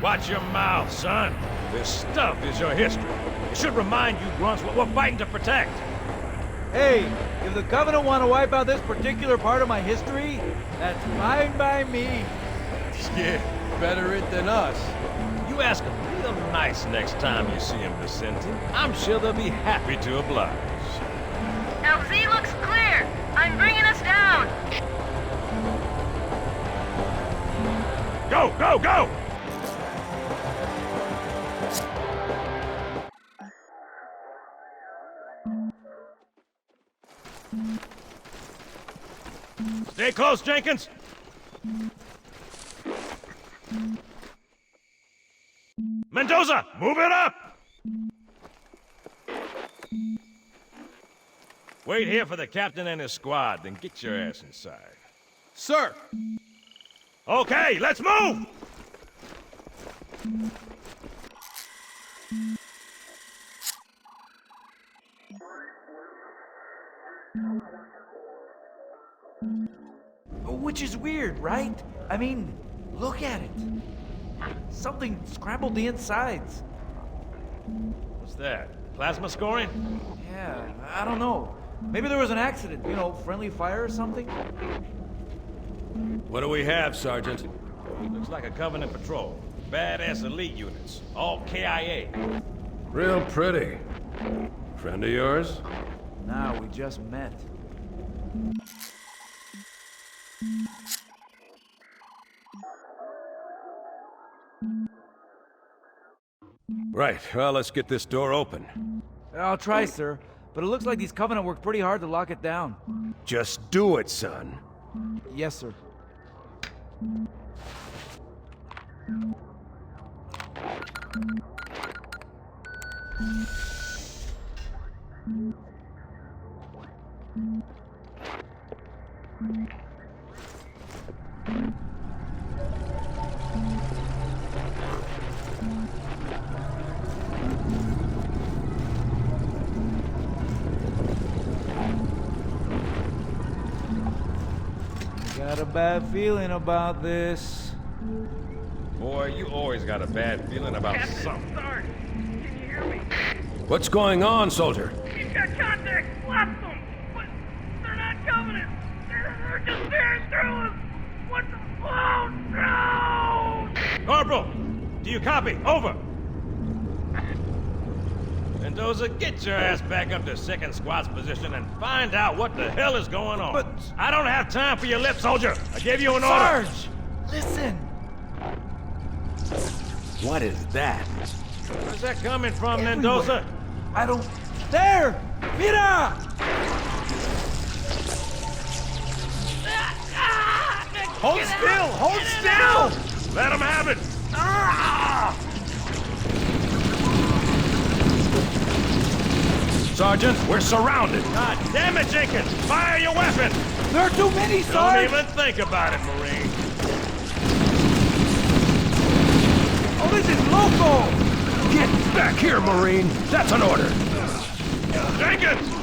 Watch your mouth, son. This stuff is your history. It should remind you grunts what we're fighting to protect. Hey, if the Covenant want to wipe out this particular part of my history, that's fine by me. Yeah, better it than us. You ask them real nice next time you see them, Vicente. I'm sure they'll be happy to oblige. LZ looks clear. I'm bringing us down. Go, go, go! Stay close, Jenkins! Mendoza, move it up! Wait here for the captain and his squad, then get your ass inside. Sir! Okay, let's move! Which is weird, right? I mean, look at it. Something scrambled the insides. What's that? Plasma scoring? Yeah, I don't know. Maybe there was an accident, you know, friendly fire or something? What do we have, Sergeant? Looks like a Covenant patrol. Badass elite units. All KIA. Real pretty. Friend of yours? Nah, we just met. Right, well, let's get this door open. I'll try, sir. But it looks like these Covenant worked pretty hard to lock it down. Just do it, son. Yes, sir. Got a bad feeling about this. Boy, you always got a bad feeling about something. Sarge, can you hear me? What's going on, soldier? He's got contact. Lost them. But they're not Covenant. They're just staring through us. What the? Oh, no! Corporal, do you copy? Over. Mendoza, get your ass back up to second squad's position and find out what the hell is going on. But I don't have time for your lip, soldier. I gave you an order. Sarge! Listen! What is that? Where's that coming from, Mendoza? I don't... There! Mira! Hold still! Hold still! Let him have it! Sergeant, we're surrounded. God damn it, Jenkins! Fire your weapon! There are too many, Don't Sarge! even think about it, Marine. Oh, this is loco! Get back here, Marine. That's an order. Jenkins!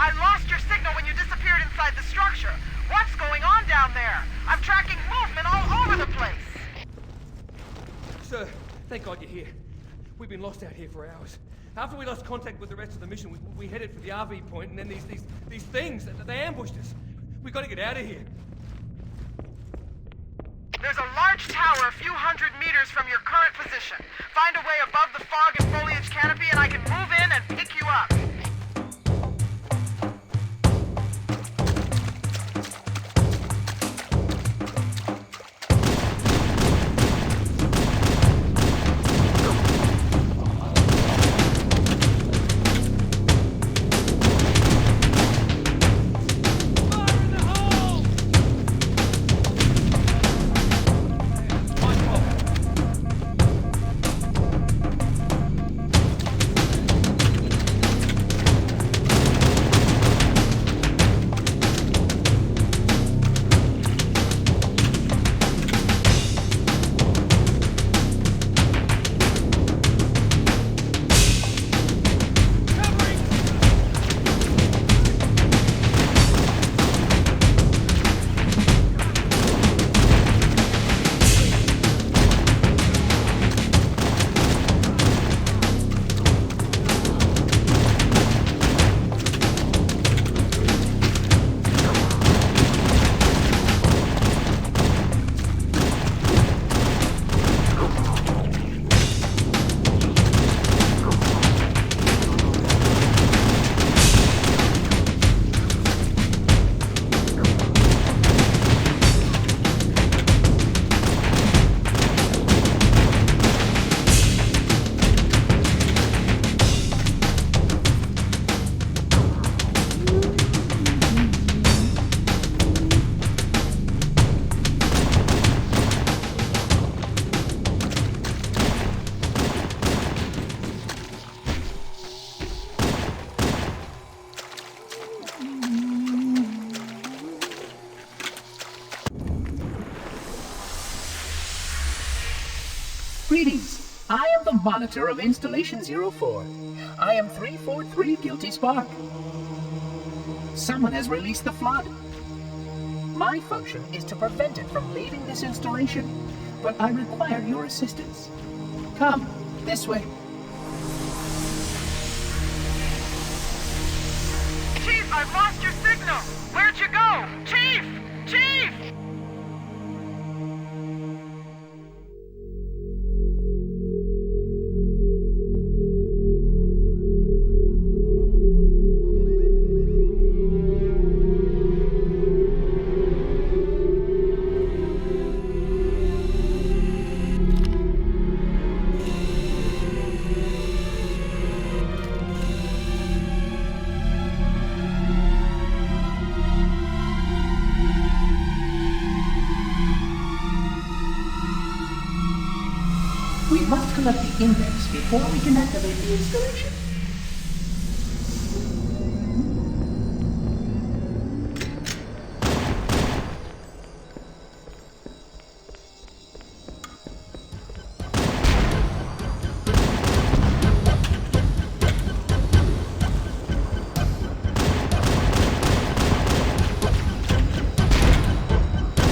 I lost your signal when you disappeared inside the structure. What's going on down there? I'm tracking movement all over the place. Sir, thank God you're here. We've been lost out here for hours. After we lost contact with the rest of the mission, we headed for the RV point, and then these things, they ambushed us. We gotta get out of here. There's a large tower a few hundred meters from your current position. Find a way above the fog and foliage canopy, and I can move in and pick you up. Greetings. I am the monitor of Installation 04. I am 343 Guilty Spark. Someone has released the flood. My function is to prevent it from leaving this installation, but I require your assistance. Come, this way. Chief, I've lost your signal! Where'd you go? Chief! Chief! We must collect the index before we can activate the installation.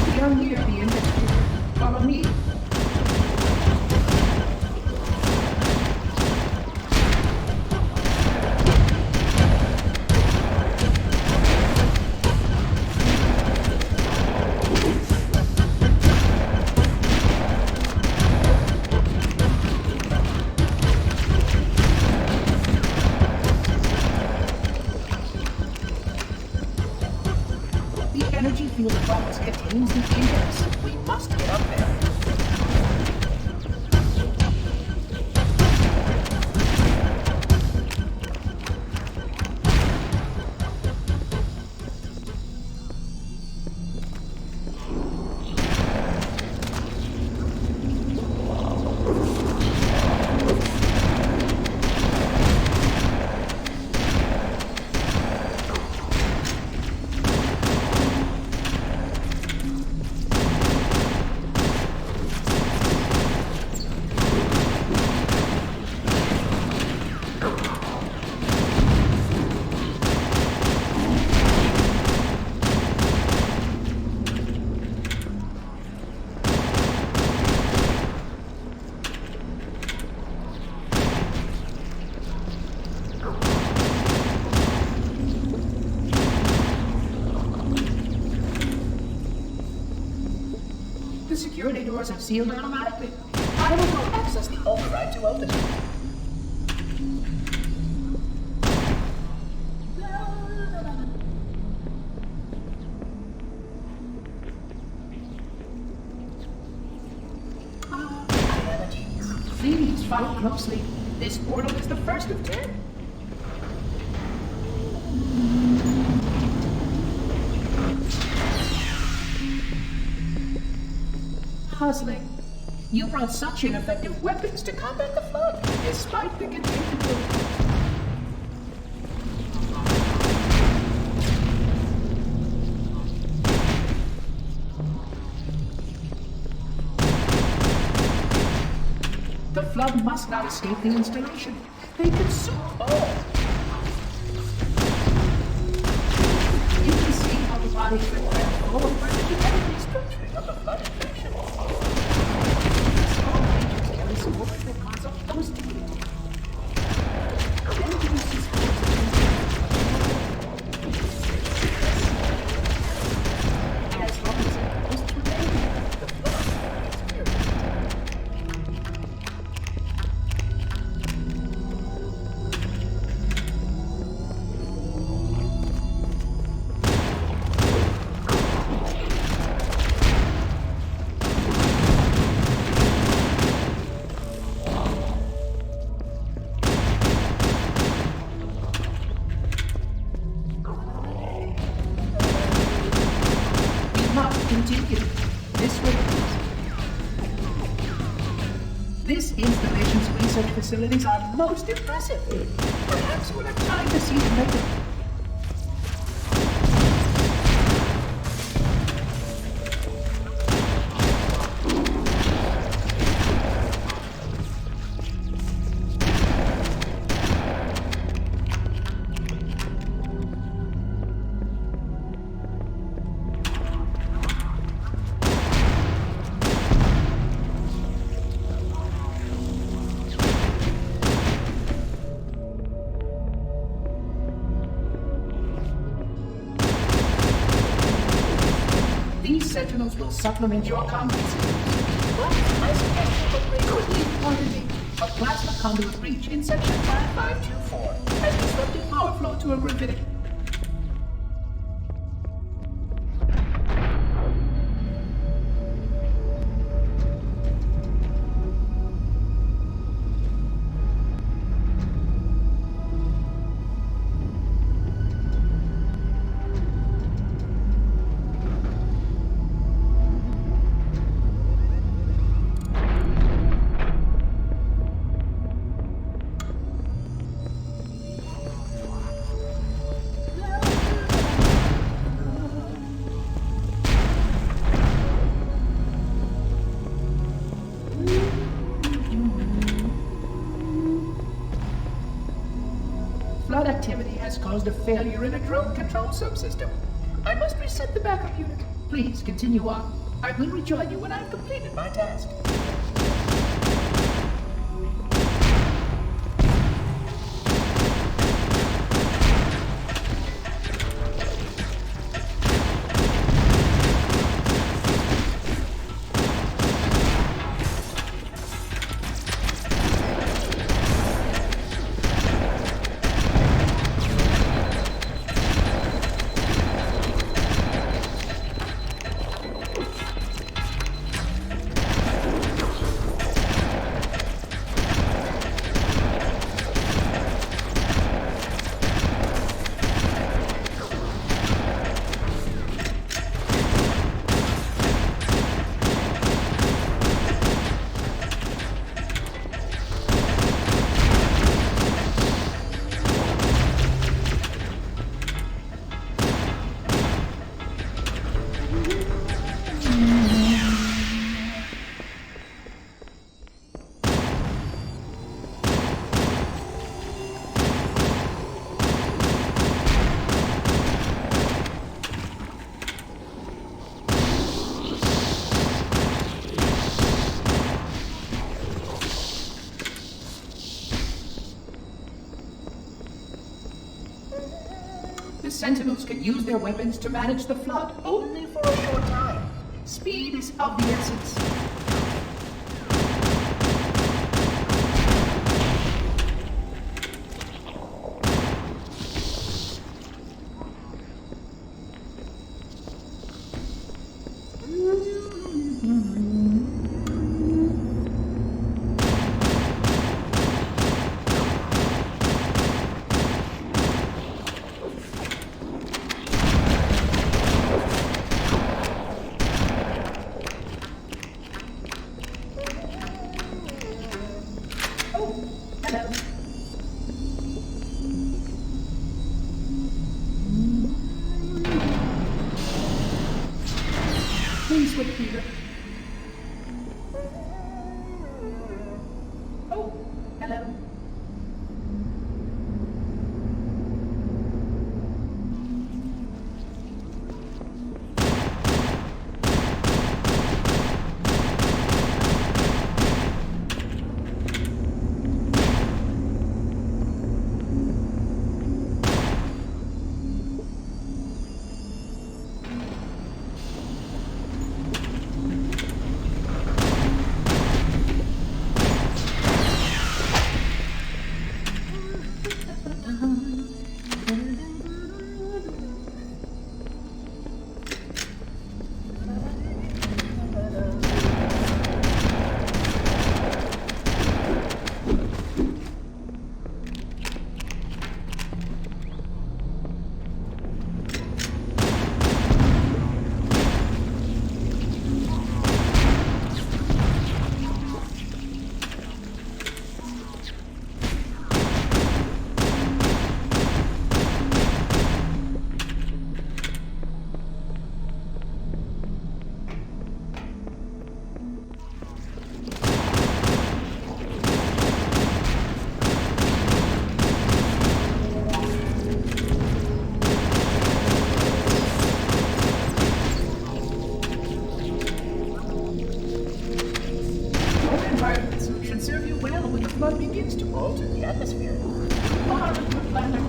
We are near the index. Follow me. The energy field above us contains the index. We must get up there. security doors have sealed automatically. I will not access the override to open them. Please follow closely. This portal is the first of 10. Puzzling. You brought such ineffective weapons to combat the flood, despite the containment protocols. The flood must not escape the installation. They consume all. You can see how the body prepares forward for the genetic restructuring of the flood infection. Small creatures carry spores that cause up those dignity. Then you see spores as long as it goes to remain, the flood is clear. Continue. This way, please. This installation's research facilities are most impressive. Perhaps we'll have time to see them later. These sentinels will supplement your combat system. But I suggest you upgrade quickly, quantity. A plasma conduit breach in section 5524 has disrupted power flow to a gravitic. Flood activity has caused a failure in a drone control subsystem. I must reset the backup unit. Please continue on. I will rejoin you when I've completed my task. The Sentinels can use their weapons to manage the flood only for a short time. Speed is of the essence. Please wait here. Oh, hello. But begins to alter the atmosphere. Far into the planet.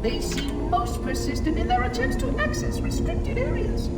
They seem most persistent in their attempts to access restricted areas.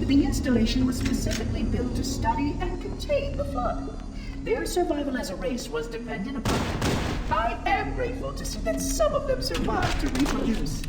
The installation was specifically built to study and contain the flood. Their survival as a race was dependent upon it. I am grateful to see that some of them survived to reproduce.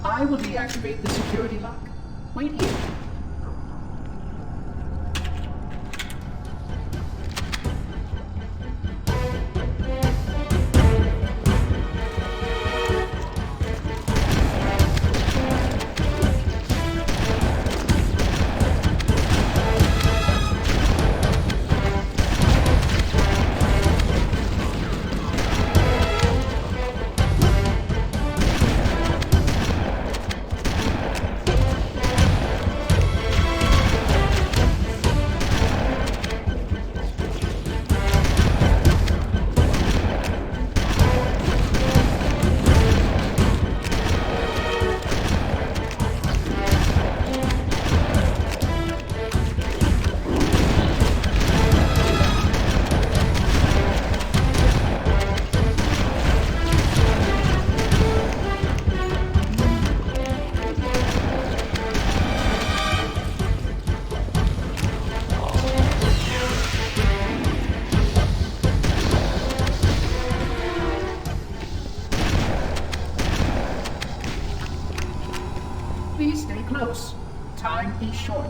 I will deactivate the security lock. Wait here. Please stay close. Time is short.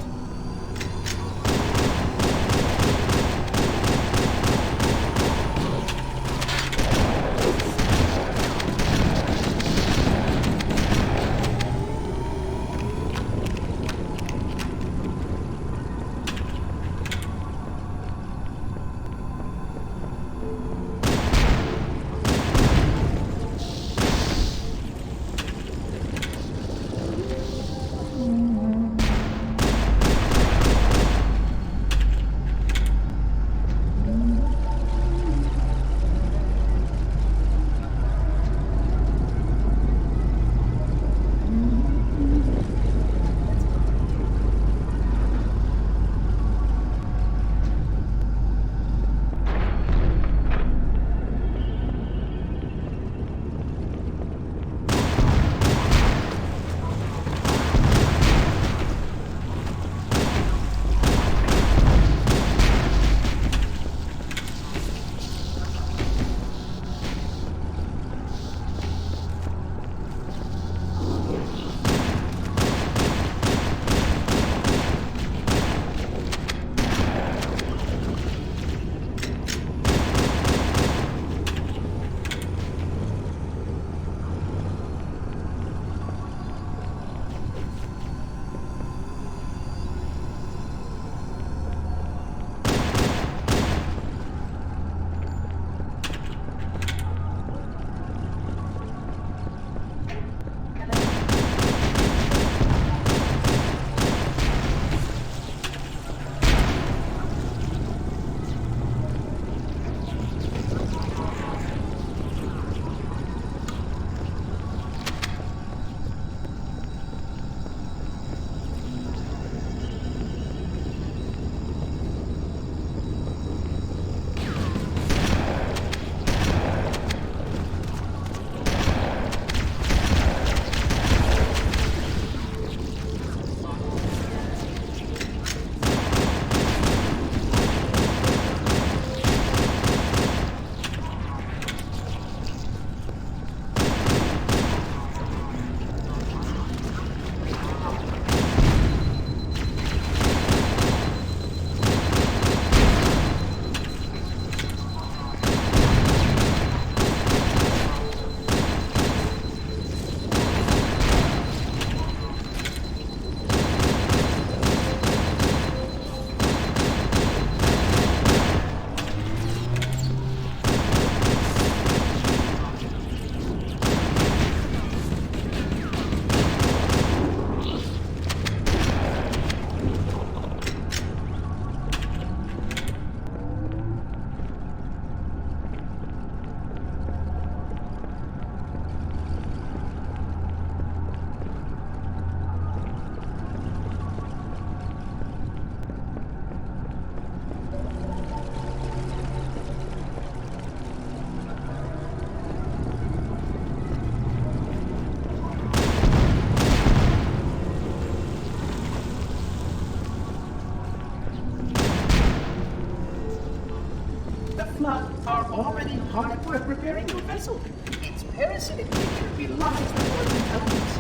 are already hard at work repairing your vessel. Its parasitic nature belies the Lord's intelligence.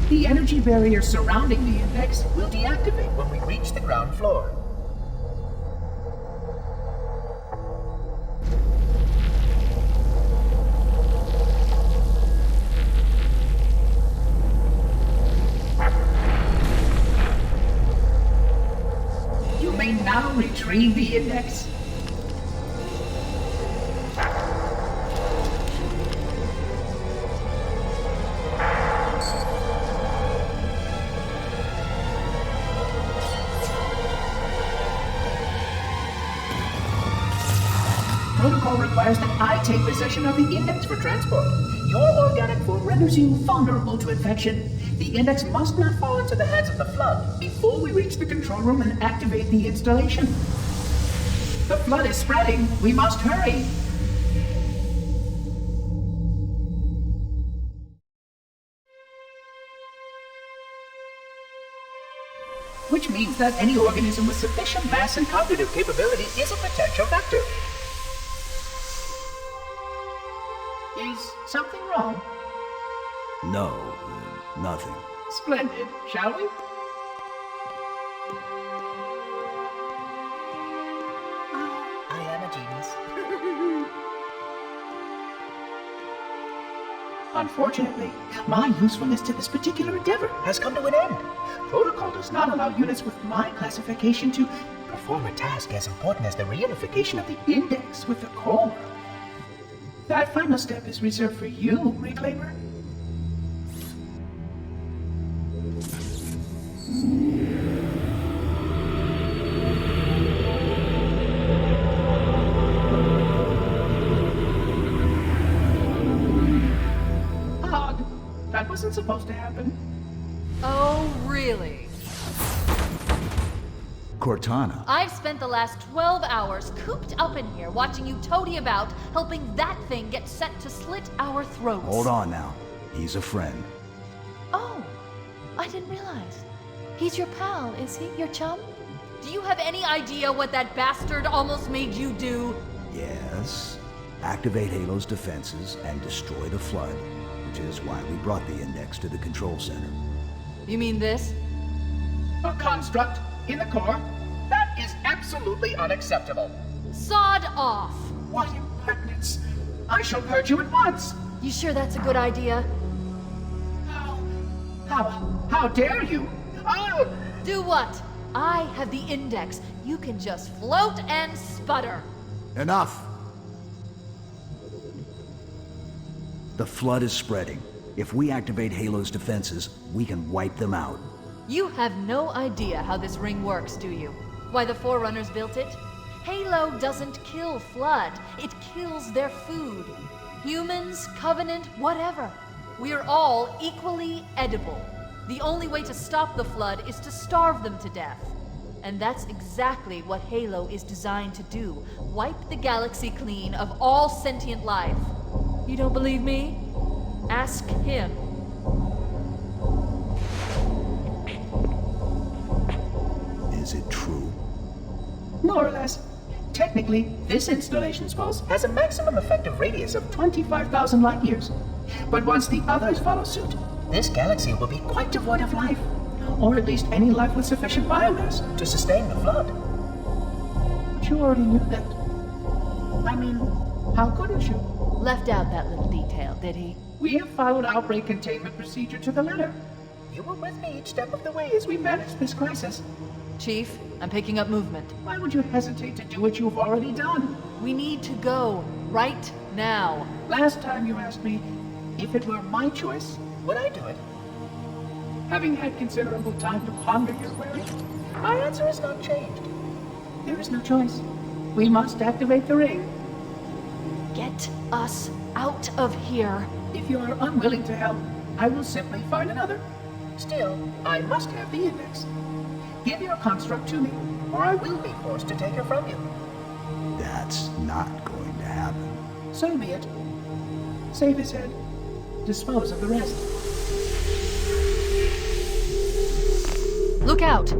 The energy barrier surrounding the index will deactivate when we reach the ground floor. You may now retrieve the index. Protocol requires that I take possession of the index for transport. Your organic form renders you vulnerable to infection. The index must not fall into the hands of the Flood before we reach the control room and activate the installation. The Flood is spreading. We must hurry. Which means that any organism with sufficient mass and cognitive capability is a potential vector. Is something wrong? No, nothing. Splendid, shall we? I am a genius. Unfortunately, my usefulness to this particular endeavor has come to an end. Protocol does not allow units with my classification to perform a task as important as the reunification of the index with the core. That final step is reserved for you, Reclaimer. Odd. That wasn't supposed to happen. Oh, really? Cortana. I've spent the last 12 hours cooped up in here watching you toady about, helping that thing get set to slit our throats. Hold on now. He's a friend. Oh, I didn't realize. He's your pal, is he? Your chum? Do you have any idea what that bastard almost made you do? Yes. Activate Halo's defenses and destroy the Flood, which is why we brought the index to the control center. You mean this? A construct in the core? That is absolutely unacceptable. Sod off! What impertinence! I shall purge you at once! You sure that's a good idea? How dare you? Oh! Do what? I have the index. You can just float and sputter. Enough! The Flood is spreading. If we activate Halo's defenses, we can wipe them out. You have no idea how this ring works, do you? Why the Forerunners built it? Halo doesn't kill Flood. It kills their food. Humans, Covenant, whatever. We're all equally edible. The only way to stop the Flood is to starve them to death. And that's exactly what Halo is designed to do. Wipe the galaxy clean of all sentient life. You don't believe me? Ask him. Is it true? More or less. Technically, this installation's pulse has a maximum effective radius of 25,000 light years. But once the others follow suit, this galaxy will be quite devoid of life. Or at least any life with sufficient biomass to sustain the Flood. you already knew that. I mean, how couldn't you? Left out that little detail, did he? We have followed outbreak containment procedure to the letter. You were with me each step of the way as we managed this crisis. Chief, I'm picking up movement. Why would you hesitate to do what you've already done? We need to go. Right now. Last time you asked me, if it were my choice, would I do it? Having had considerable time to ponder your query, my answer has not changed. There is no choice. We must activate the ring. Get us out of here. If you are unwilling to help, I will simply find another. Still, I must have the index. Give your construct to me, or I will be forced to take her from you. That's not going to happen. So be it. Save his head. Dispose of the rest. Look out!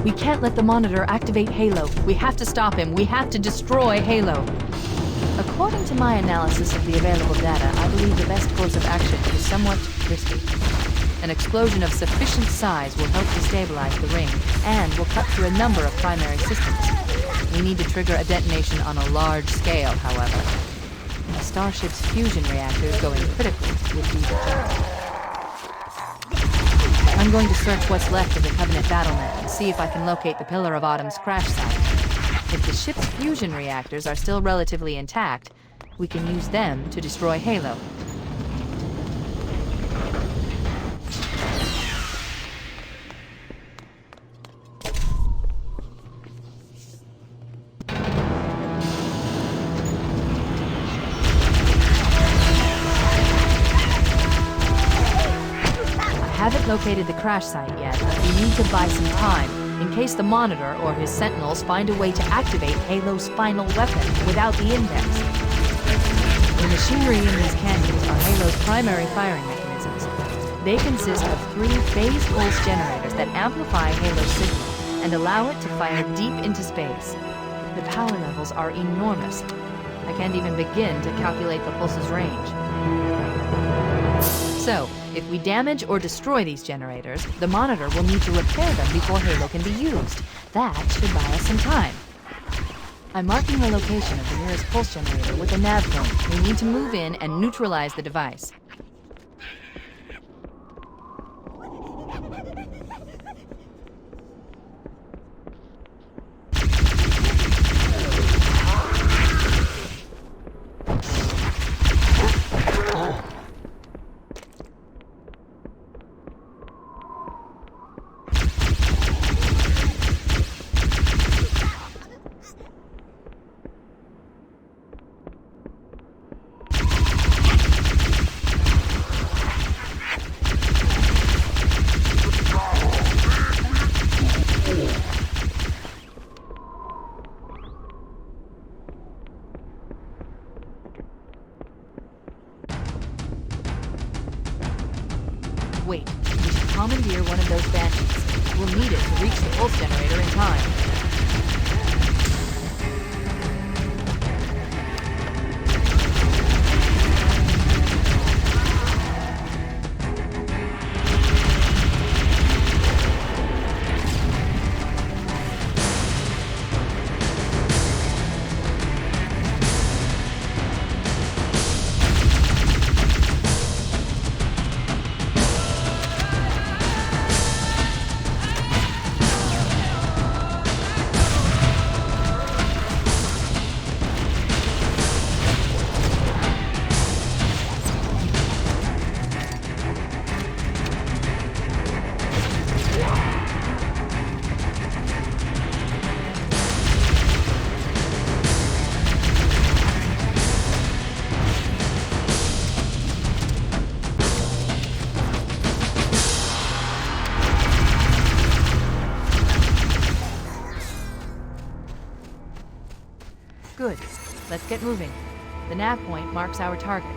We can't let the monitor activate Halo. We have to stop him. We have to destroy Halo. According to my analysis of the available data, I believe the best course of action is somewhat risky. An explosion of sufficient size will help destabilize the ring, and will cut through a number of primary systems. We need to trigger a detonation on a large scale, however. A starship's fusion reactors going critical would be the job. I'm going to search what's left of the Covenant battlement and see if I can locate the Pillar of Autumn's crash site. If the ship's fusion reactors are still relatively intact, we can use them to destroy Halo. I haven't located the crash site yet, but we need to buy some time, in case the Monitor or his Sentinels find a way to activate Halo's final weapon without the index. The machinery in these canyons are Halo's primary firing mechanisms. They consist of 3 phase pulse generators that amplify Halo's signal and allow it to fire deep into space. The power levels are enormous. I can't even begin to calculate the pulse's range. So, if we damage or destroy these generators, the Monitor will need to repair them before Halo can be used. That should buy us some time. I'm marking the location of the nearest pulse generator with a nav cone. We need to move in and neutralize the device. Wait, we should commandeer one of those Banshees. We'll need it to reach the pulse generator in time. Good. Let's get moving. The nav point marks our target.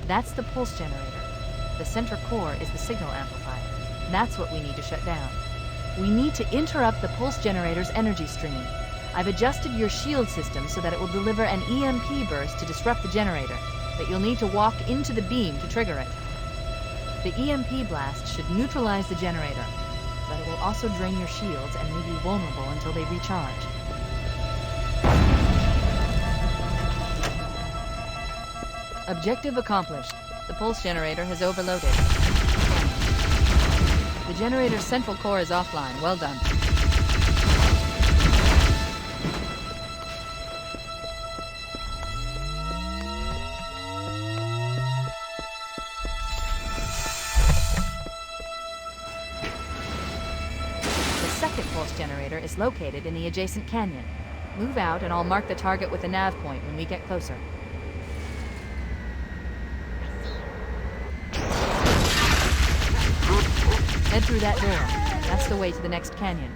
That's the pulse generator. The center core is the signal amplifier. That's what we need to shut down. We need to interrupt the pulse generator's energy stream. I've adjusted your shield system so that it will deliver an EMP burst to disrupt the generator, but you'll need to walk into the beam to trigger it. The EMP blast should neutralize the generator, but it will also drain your shields and leave you vulnerable until they recharge. Objective accomplished. The pulse generator has overloaded. The generator's central core is offline. Well done. The second pulse generator is located in the adjacent canyon. Move out and I'll mark the target with a nav point when we get closer. Head through that door. That's the way to the next canyon.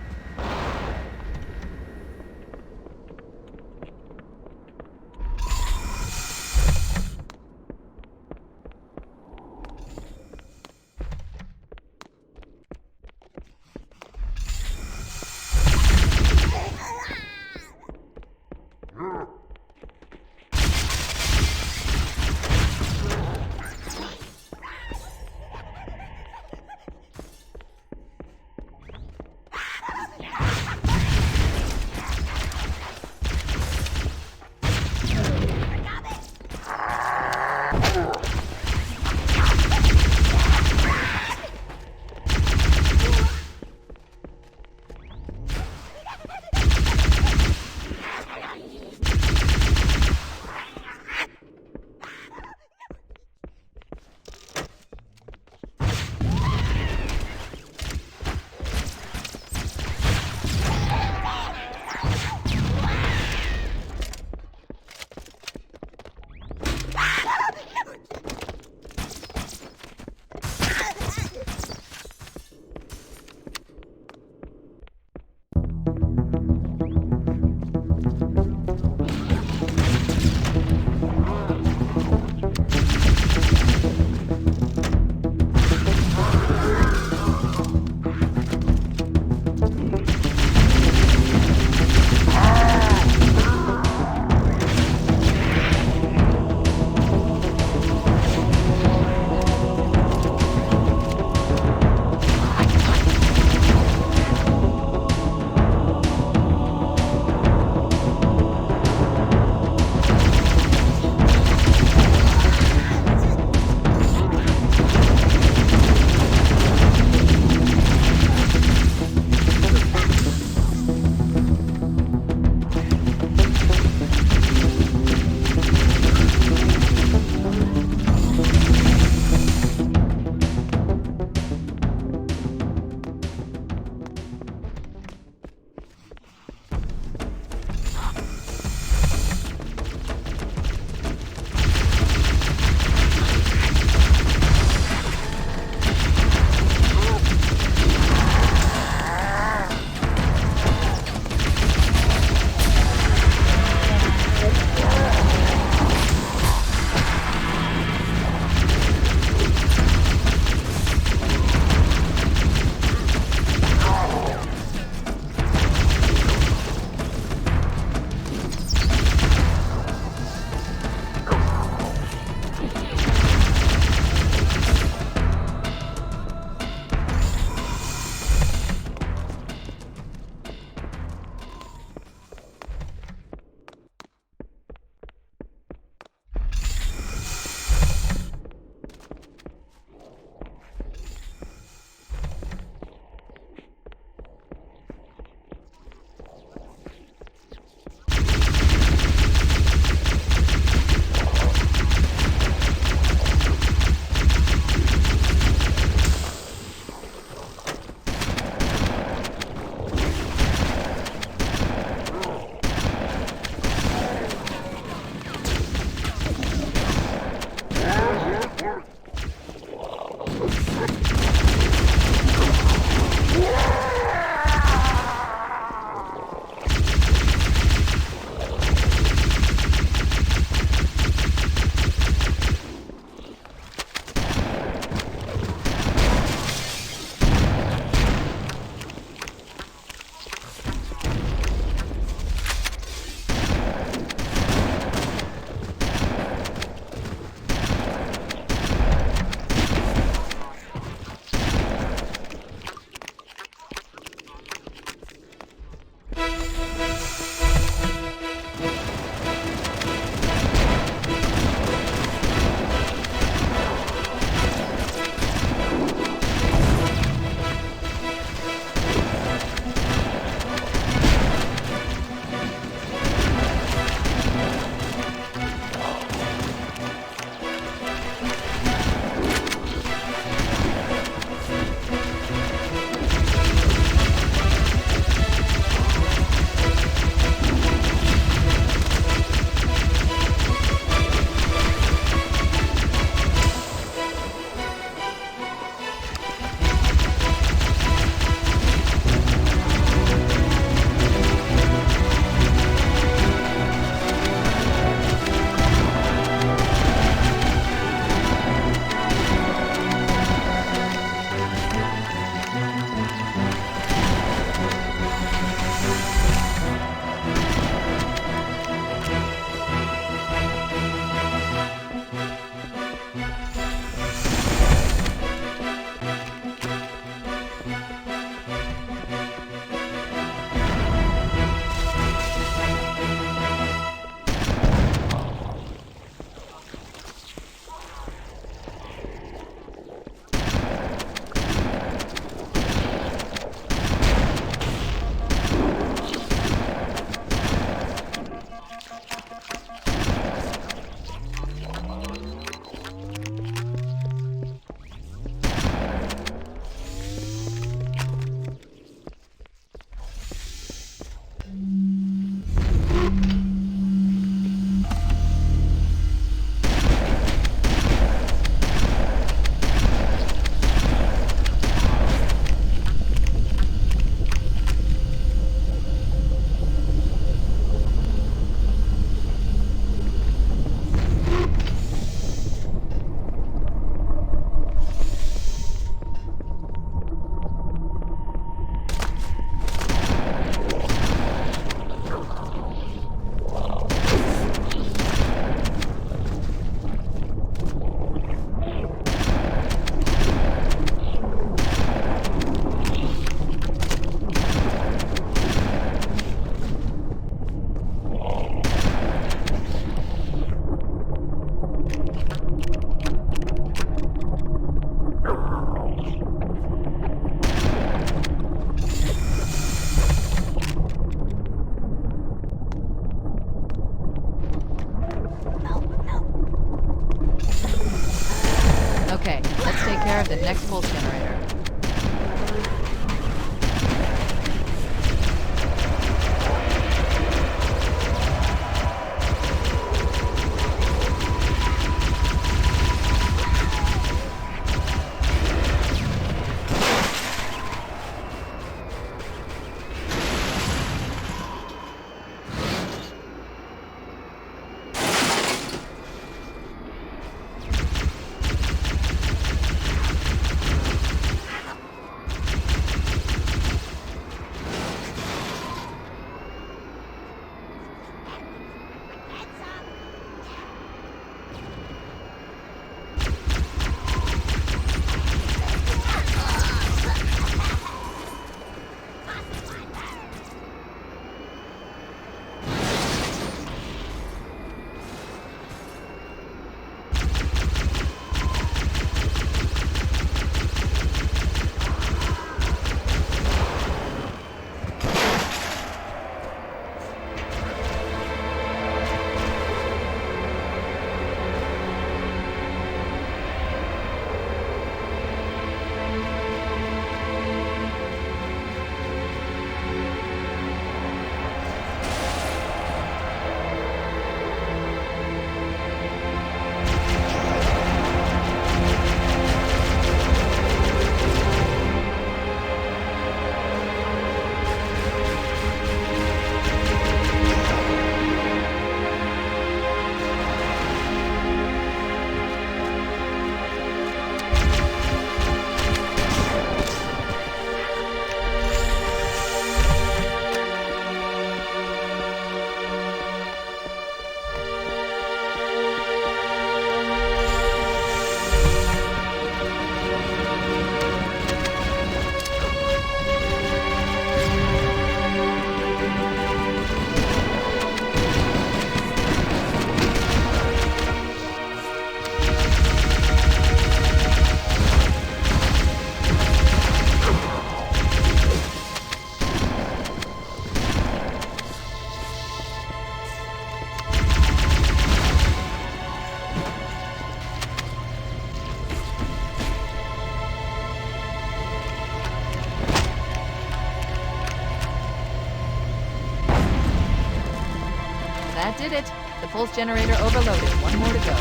That did it. The pulse generator overloaded. One more to go.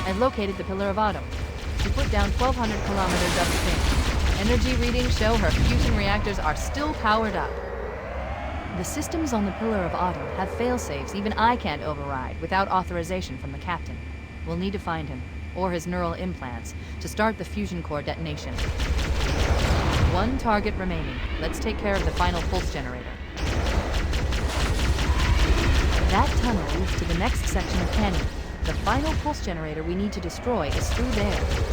I've located the Pillar of Autumn. She put down 1,200 kilometers upstream. Energy readings show her fusion reactors are still powered up. The systems on the Pillar of Autumn have failsafes even I can't override without authorization from the captain. We'll need to find him, or his neural implants, to start the fusion core detonation. One target remaining. Let's take care of the final pulse generator. That tunnel leads to the next section of canyon. The final pulse generator we need to destroy is through there.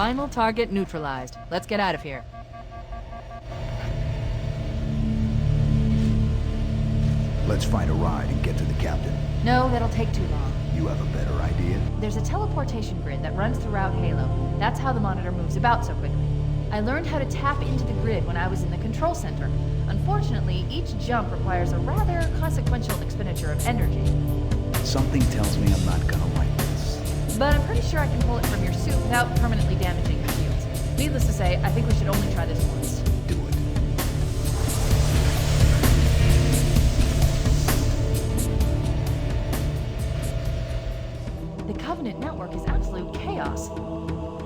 Final target neutralized. Let's get out of here. Let's find a ride and get to the captain. No, that'll take too long. You have a better idea? There's a teleportation grid that runs throughout Halo. That's how the monitor moves about so quickly. I learned how to tap into the grid when I was in the control center. Unfortunately, each jump requires a rather consequential expenditure of energy. Something tells me I'm not gonna like this. But I'm pretty sure I can pull it from your suit without permanently damaging your shields. Needless to say, I think we should only try this once. Do it. The Covenant network is absolute chaos.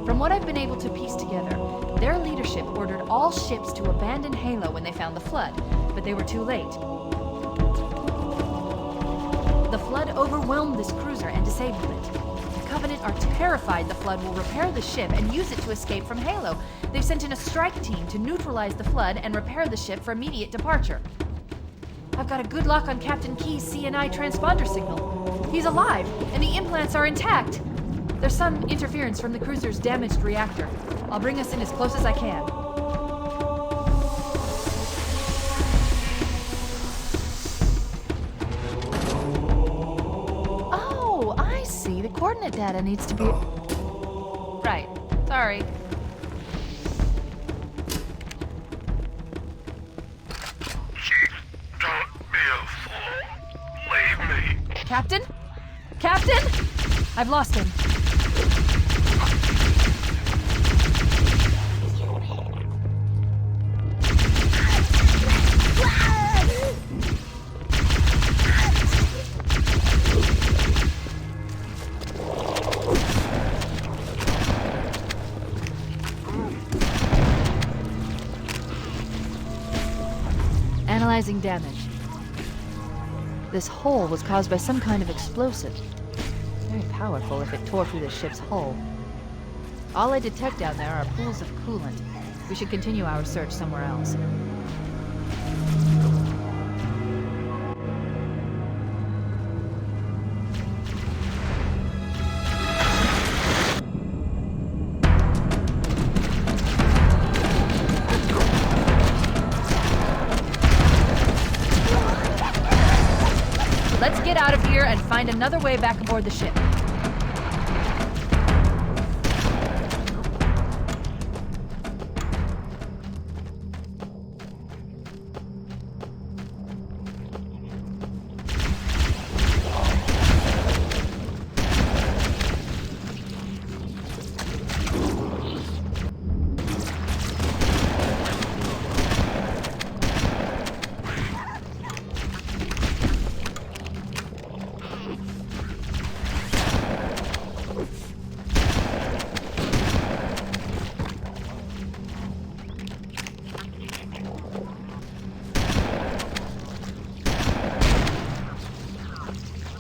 From what I've been able to piece together, their leadership ordered all ships to abandon Halo when they found the Flood, but they were too late. The Flood overwhelmed this cruiser and disabled it. The Covenant are terrified the Flood will repair the ship and use it to escape from Halo. They've sent in a strike team to neutralize the Flood and repair the ship for immediate departure. I've got a good lock on Captain Key's CNI transponder signal. He's alive, and the implants are intact. There's some interference from the cruiser's damaged reactor. I'll bring us in as close as I can. Oh, I see. The coordinate data needs to be... Right. Sorry. Don't be a fool. Leave me. Captain? Captain? I've lost him. Analyzing damage. This hole was caused by some kind of explosive. Very powerful if it tore through the ship's hull. All I detect down there are pools of coolant. We should continue our search somewhere else. Let's get out of here and find another way back aboard the ship.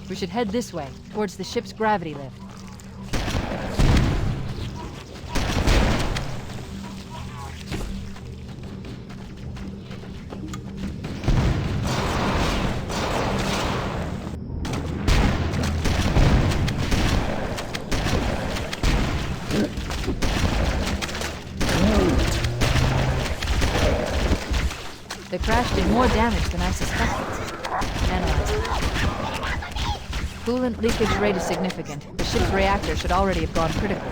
We should head this way, towards the ship's gravity lift. The crash did more damage than I suspected. Analyzing. Coolant leakage rate is significant. The ship's reactor should already have gone critical.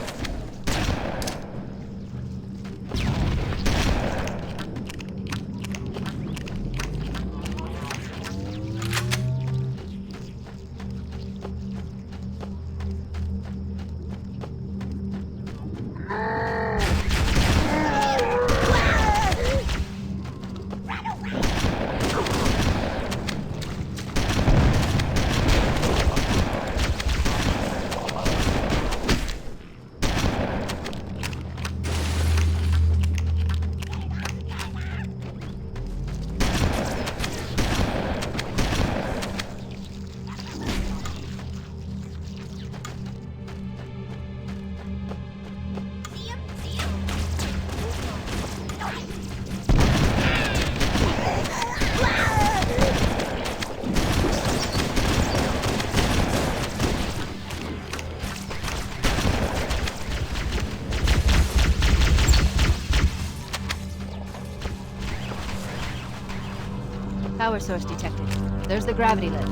Power source detected. There's the gravity lift.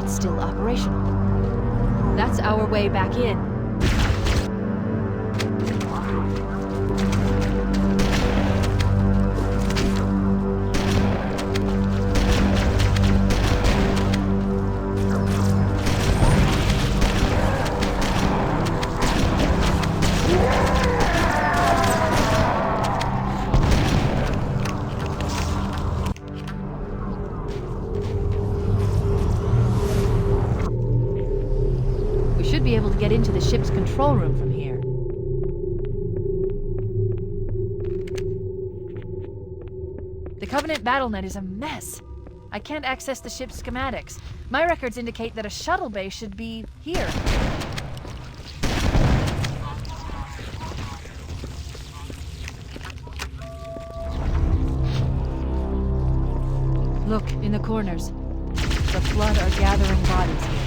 It's still operational. That's our way back in. Be able to get into the ship's control room from here. The Covenant BattleNet is a mess. I can't access the ship's schematics. My records indicate that a shuttle bay should be here. Look, in the corners. The Flood are gathering bodies here.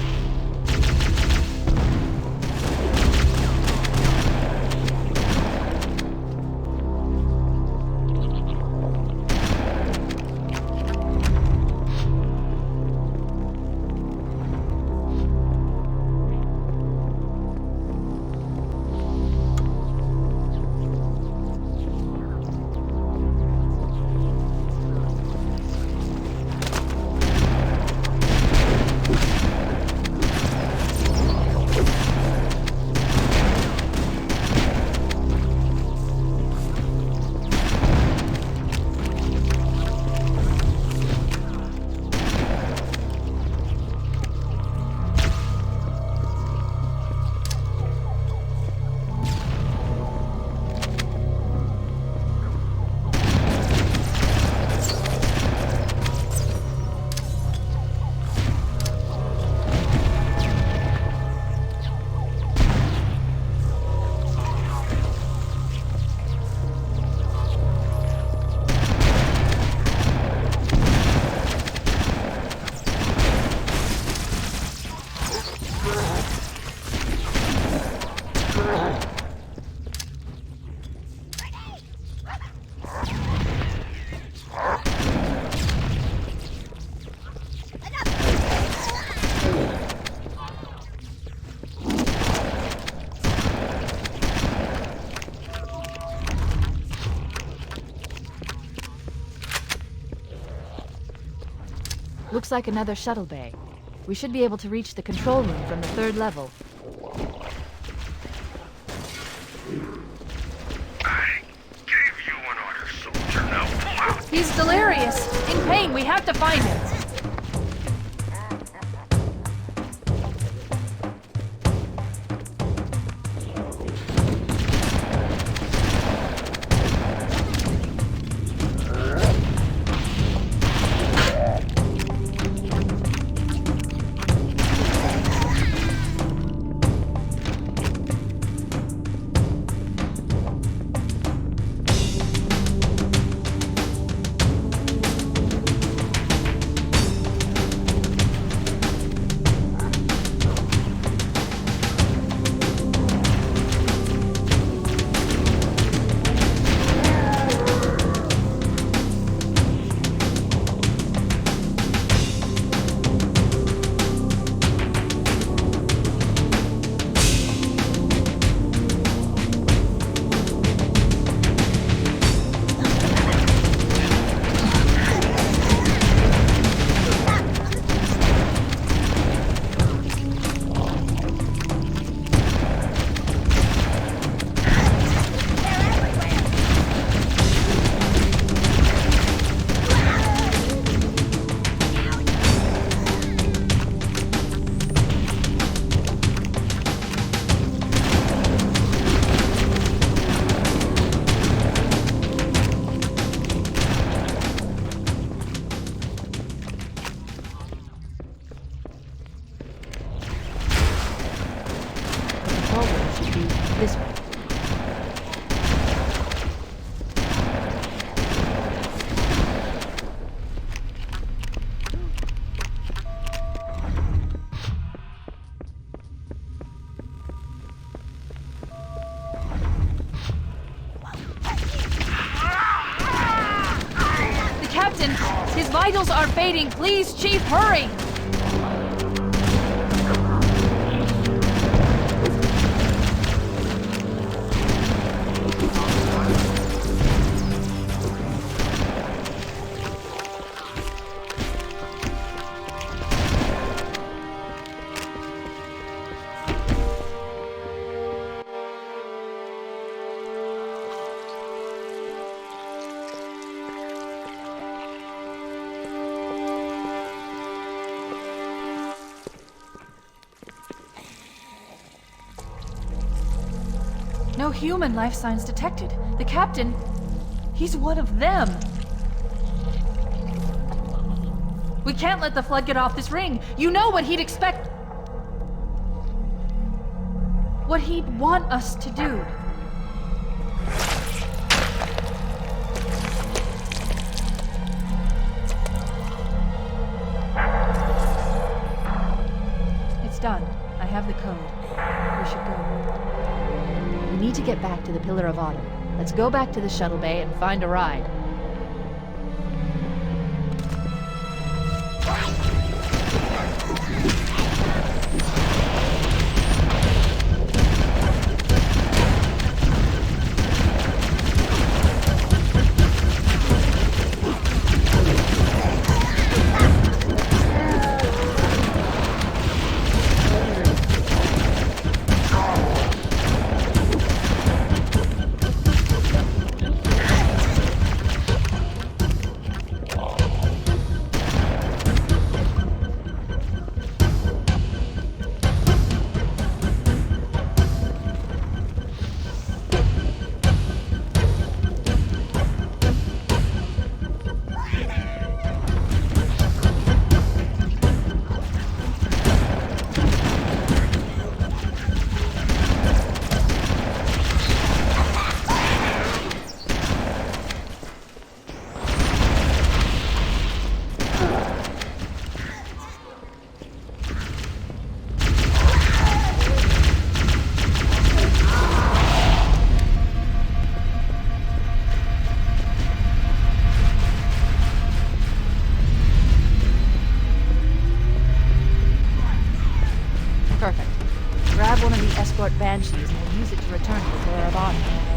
Looks like another shuttle bay. We should be able to reach the control room from the 3rd level. I gave you an order, soldier. Now pull out! He's delirious! In pain, we have to find him! Captain! His vitals are fading! Please, Chief, hurry! No human life signs detected. The Captain, he's one of them. We can't let the Flood get off this ring. You know what he'd expect. What he'd want us to do. It's done. I have the code. We should go. We need to get back to the Pillar of Autumn. Let's go back to the shuttle bay and find a ride. Perfect. Grab one of the escort banshees and we'll use it to return to the Pillar of Autumn.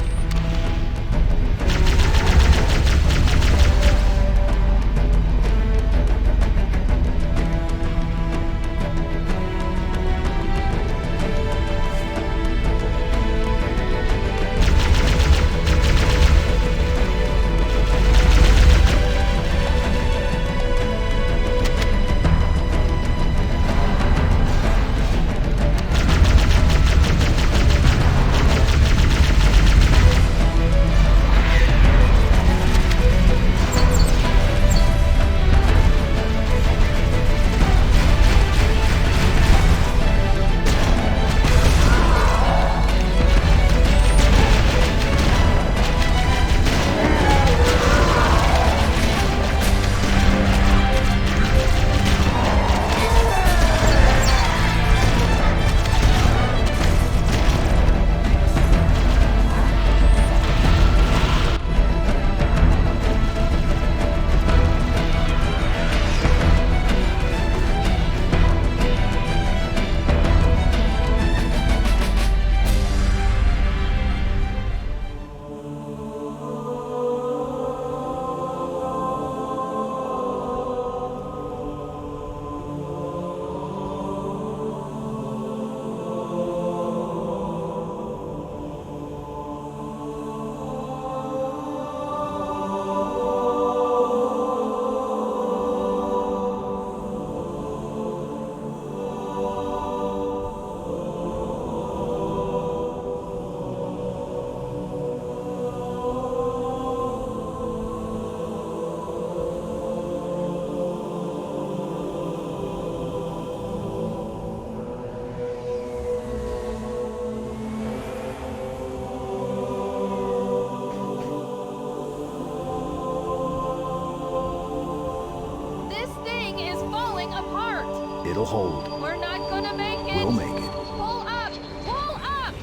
It'll hold. We're not gonna make it! We'll make it. Pull up! Pull up!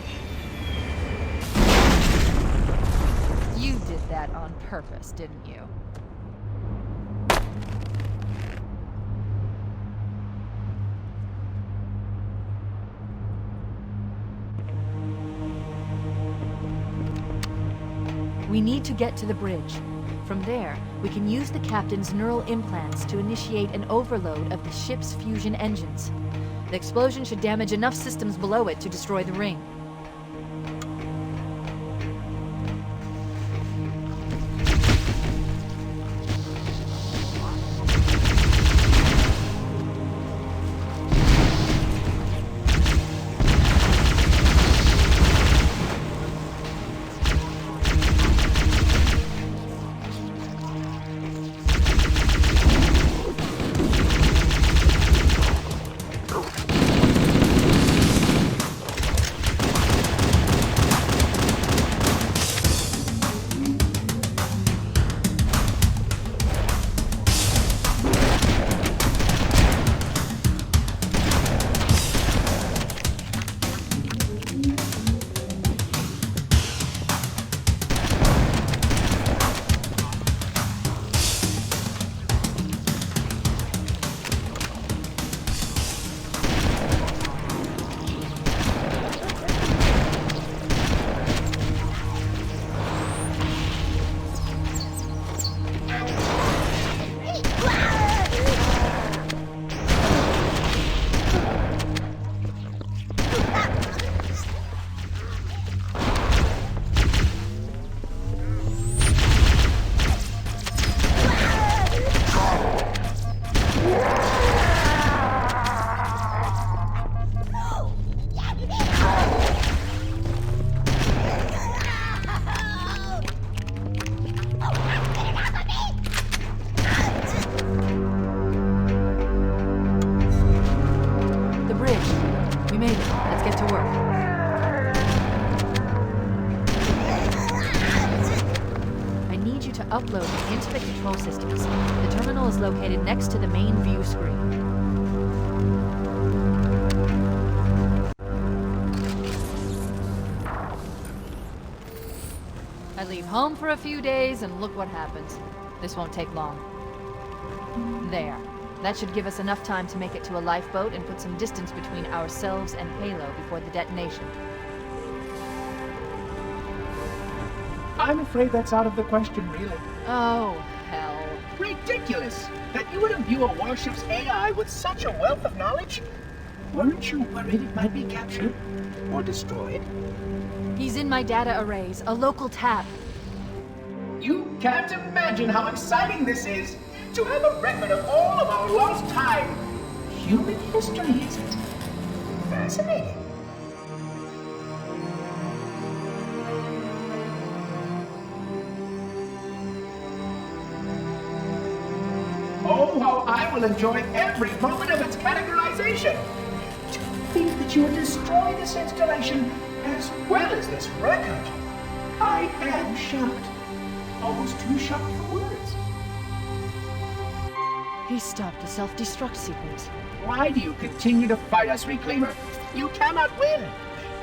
You did that on purpose, didn't you? We need to get to the bridge. From there, we can use the captain's neural implants to initiate an overload of the ship's fusion engines. The explosion should damage enough systems below it to destroy the ring. Upload into the control systems. The terminal is located next to the main view screen. I leave home for a few days and look what happens. This won't take long. There. That should give us enough time to make it to a lifeboat and put some distance between ourselves and Halo before the detonation. I'm afraid that's out of the question, really. Oh, hell. Ridiculous! That you would imbue a warship's AI with such a wealth of knowledge? Weren't you worried it might be captured? Or destroyed? He's in my data arrays, a local tab. You can't imagine how exciting this is! To have a record of all of our lost time! Human history, isn't it? Fascinating. Oh, how I will enjoy every moment of its categorization! To think that you would destroy this installation as well as this record! I am shocked. Almost too shocked for words. He stopped the self-destruct sequence. Why do you continue to fight us, Reclaimer? You cannot win!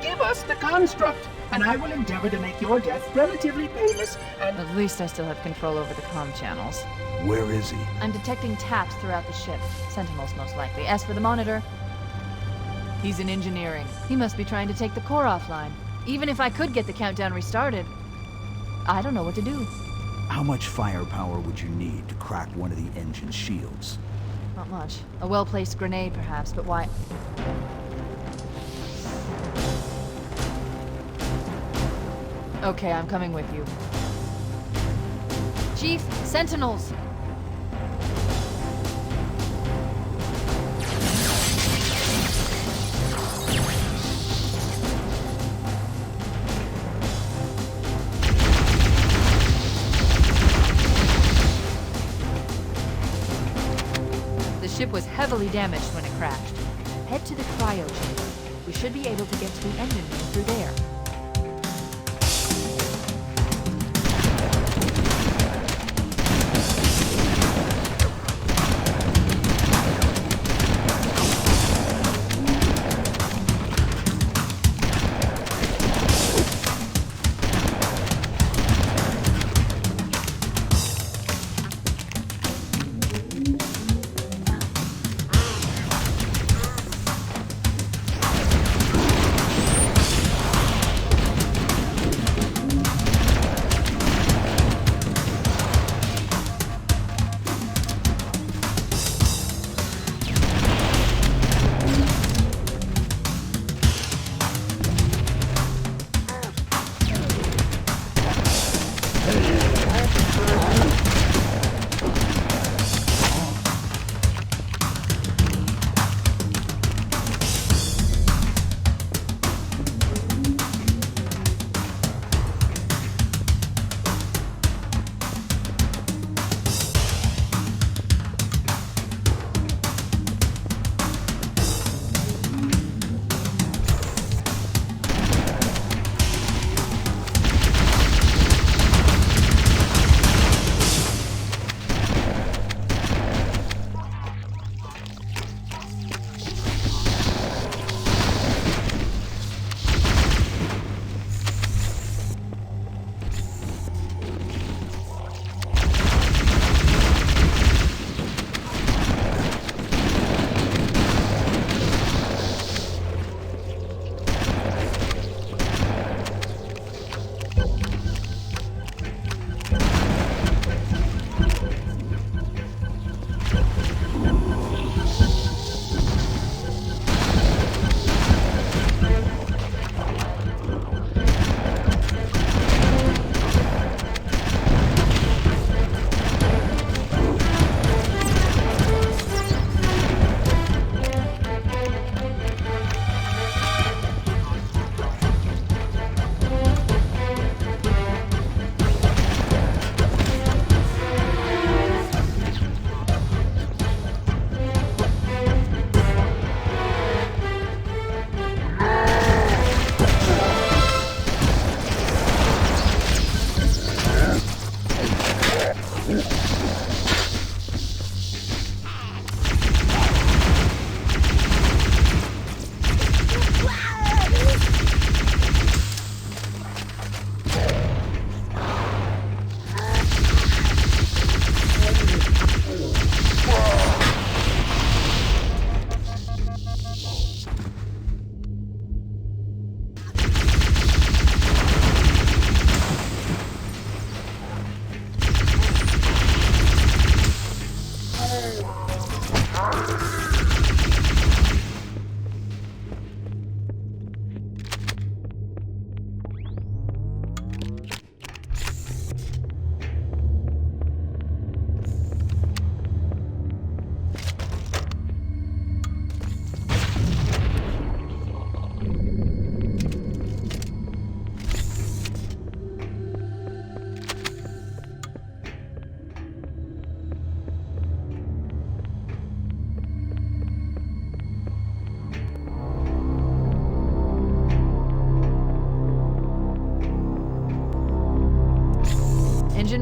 Give us the construct, and I will endeavor to make your death relatively painless and... At least I still have control over the comm channels. Where is he? I'm detecting taps throughout the ship. Sentinels, most likely. As for the monitor, he's in engineering. He must be trying to take the core offline. Even if I could get the countdown restarted, I don't know what to do. How much firepower would you need to crack one of the engine's shields? Not much. A well-placed grenade, perhaps, but why... Okay, I'm coming with you. Chief, Sentinels! The ship was heavily damaged when it crashed. Head to the cryo chamber. We should be able to get to the engine room through there.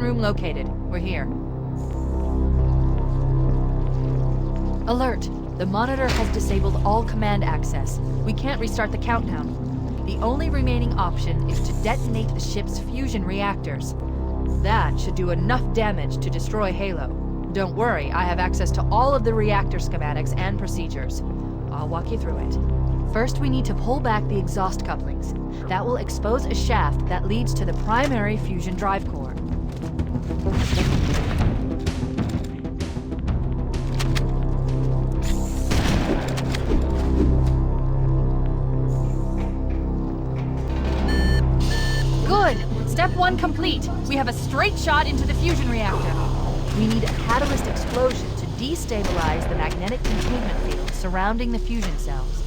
room located. We're here. Alert! The monitor has disabled all command access. We can't restart the countdown. The only remaining option is to detonate the ship's fusion reactors. That should do enough damage to destroy Halo. Don't worry, I have access to all of the reactor schematics and procedures. I'll walk you through it. First, we need to pull back the exhaust couplings. That will expose a shaft that leads to the primary fusion drive core. Good! Step 1 complete. We have a straight shot into the fusion reactor. We need a catalyst explosion to destabilize the magnetic containment field surrounding the fusion cells.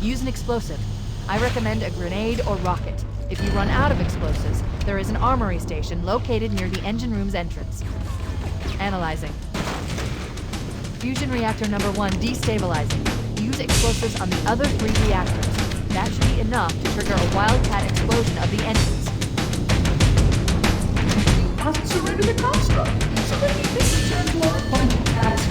Use an explosive. I recommend a grenade or rocket. If you run out of explosives, there is an armory station located near the engine room's entrance. Analyzing. Fusion reactor number 1 destabilizing. Use explosives on the other 3 reactors. That should be enough to trigger a wildcat explosion of the engines. You must surrender the construct, so that we can return to our appointed task.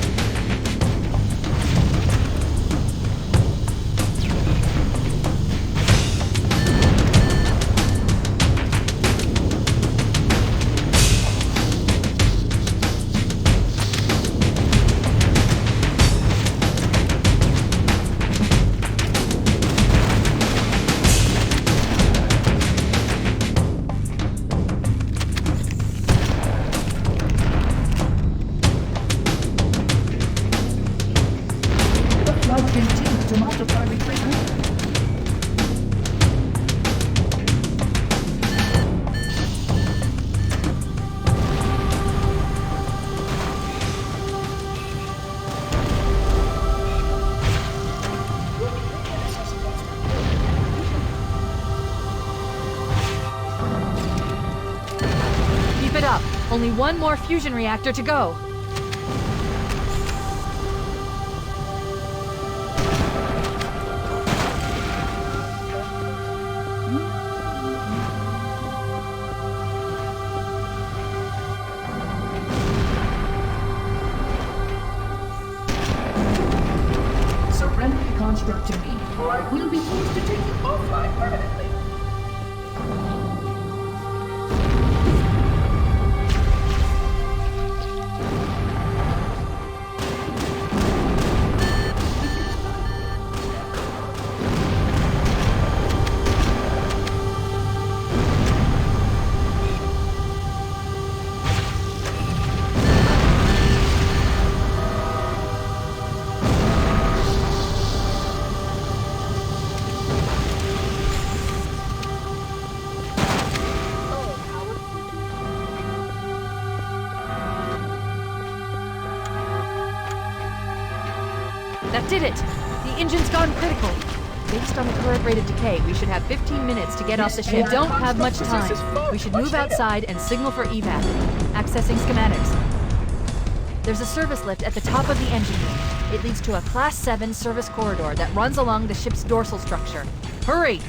Only one more fusion reactor to go. Surrender the construct to me, or I will be forced to take you offline permanently. That did it! The engine's gone critical. Based on the current rate of decay, we should have 15 minutes to get off the ship. We don't have much time. We should move outside and signal for evac. Accessing schematics. There's a service lift at the top of the engine room. It leads to a Class 7 service corridor that runs along the ship's dorsal structure. Hurry!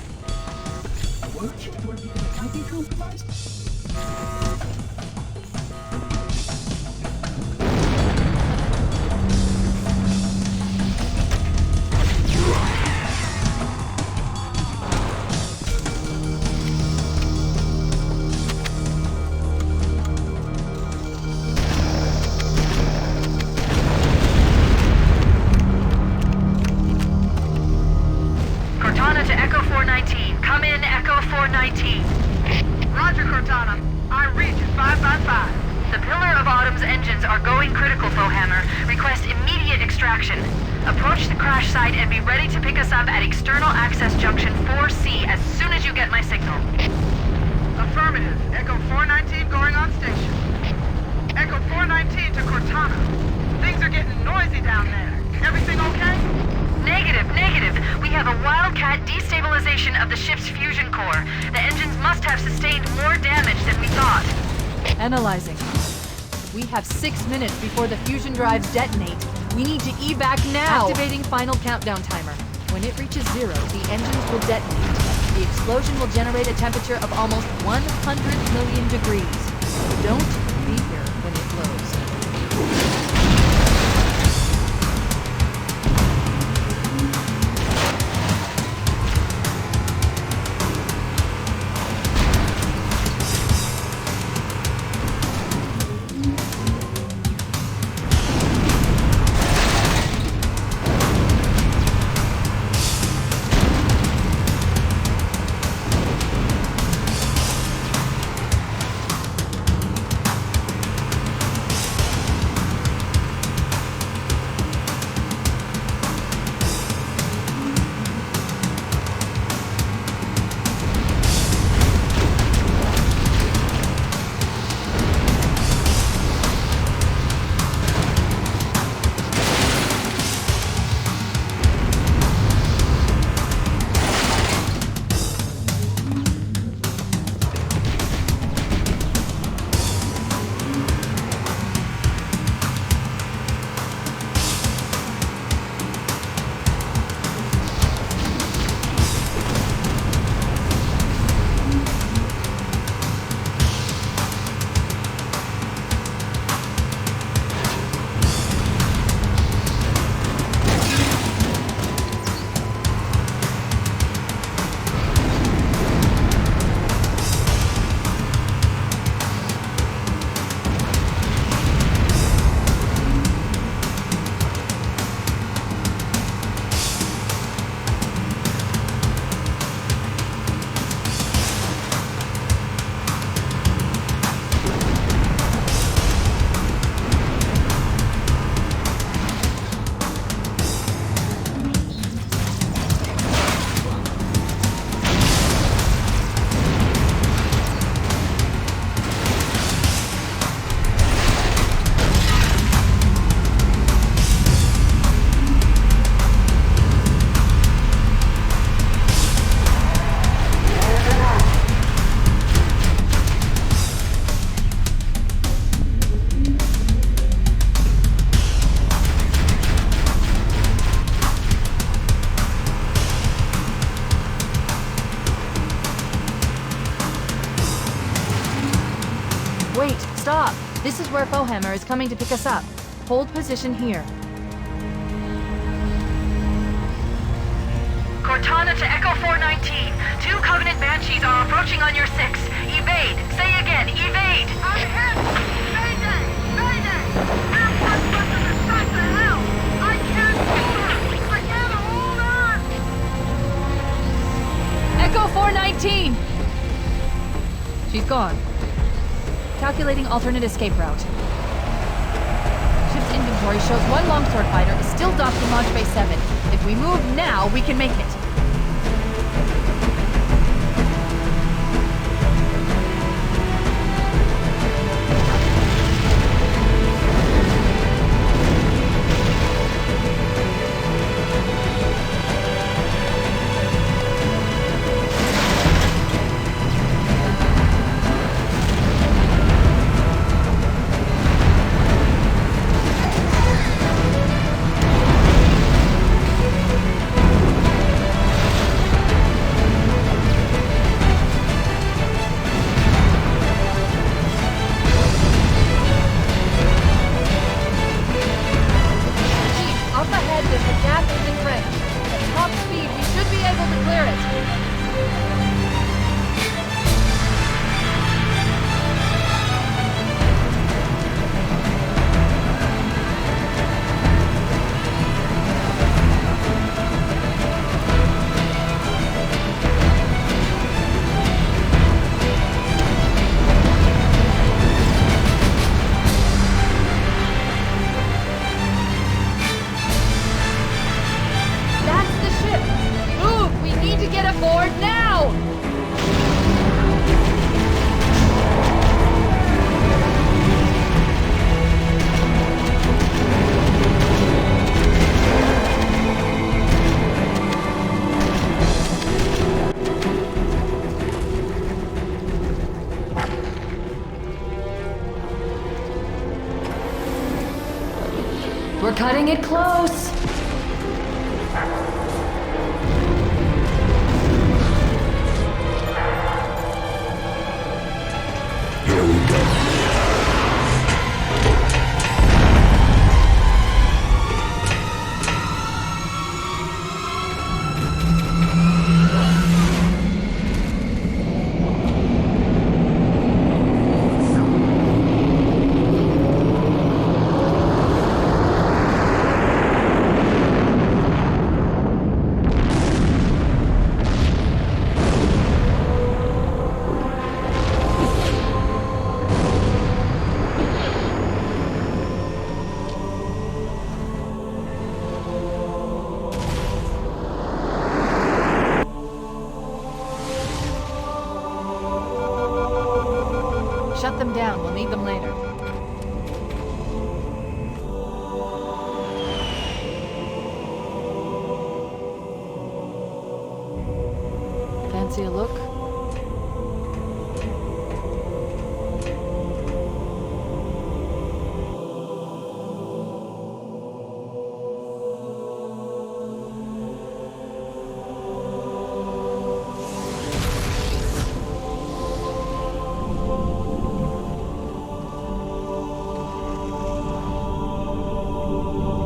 Cortana to Echo 419. Come in, Echo 419. Roger, Cortana. I read you 5x5. The Pillar of Autumn's engines are going critical, Foehammer. Request immediate extraction. Approach the crash site and be ready to pick us up at External Access Junction 4C as soon as you get my signal. Affirmative. Echo 419 going on station. Echo 419 to Cortana. Things are getting noisy down there. Everything okay? Negative. We have a wildcat destabilization of the ship's fusion core. The engines must have sustained more damage than we thought. Analyzing. We have 6 minutes before the fusion drives detonate. We need to evac now! Activating final countdown timer. When it reaches 0, the engines will detonate. The explosion will generate a temperature of almost 100 million degrees. Don't Wait, stop! This is where Fohammer is coming to pick us up. Hold position here. Cortana to Echo 419. 2 Covenant Banshees are approaching on your 6. Evade! Say again, evade! I'm hit! Mayday! Mayday! There's one weapon to shut the hell! I can't hold her! I can't hold her! Echo 419! She's gone. Calculating alternate escape route. Ship's inventory shows 1 longsword fighter is still docked in Launch Bay 7. If we move now, we can make it. We're cutting it close! Here we go. We'll need them later. Fancy a look?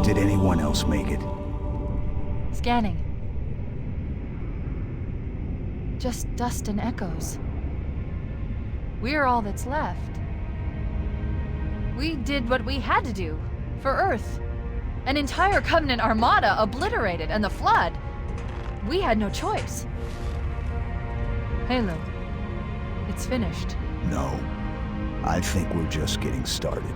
Did anyone else make it? Scanning. Just dust and echoes. We're all that's left. We did what we had to do for Earth. An entire Covenant armada obliterated, and the Flood. We had no choice. Halo, it's finished. No. I think we're just getting started.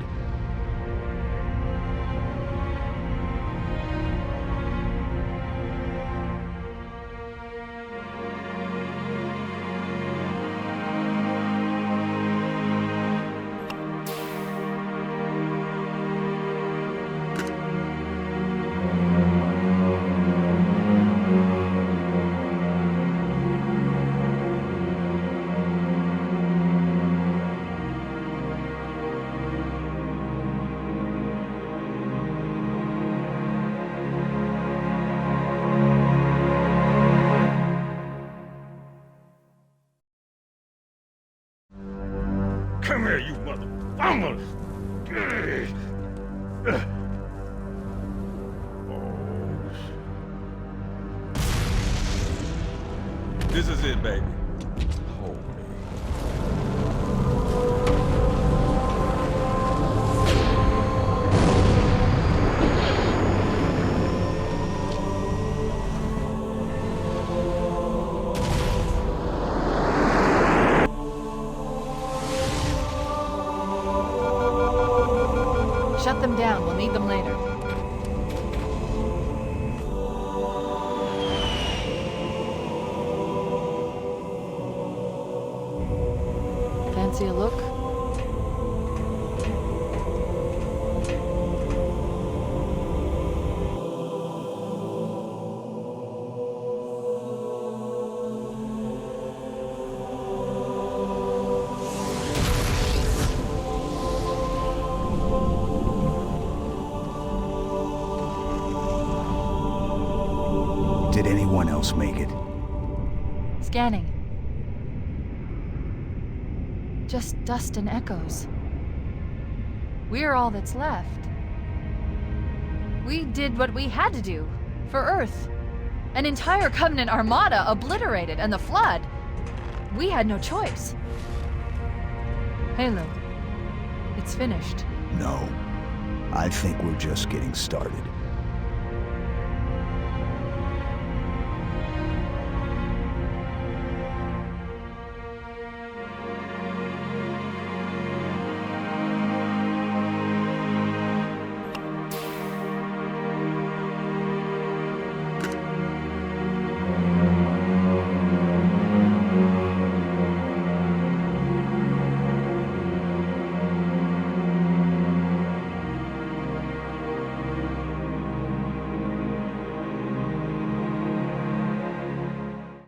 Come here, you mother... Oh, this is it, baby. Hold me. Shut them down. We'll need them later. Fancy a look? Did anyone else make it? Scanning. Just dust and echoes. We're all that's left. We did what we had to do for Earth. An entire Covenant armada obliterated, and the Flood. We had no choice. Halo, it's finished. No. I think we're just getting started.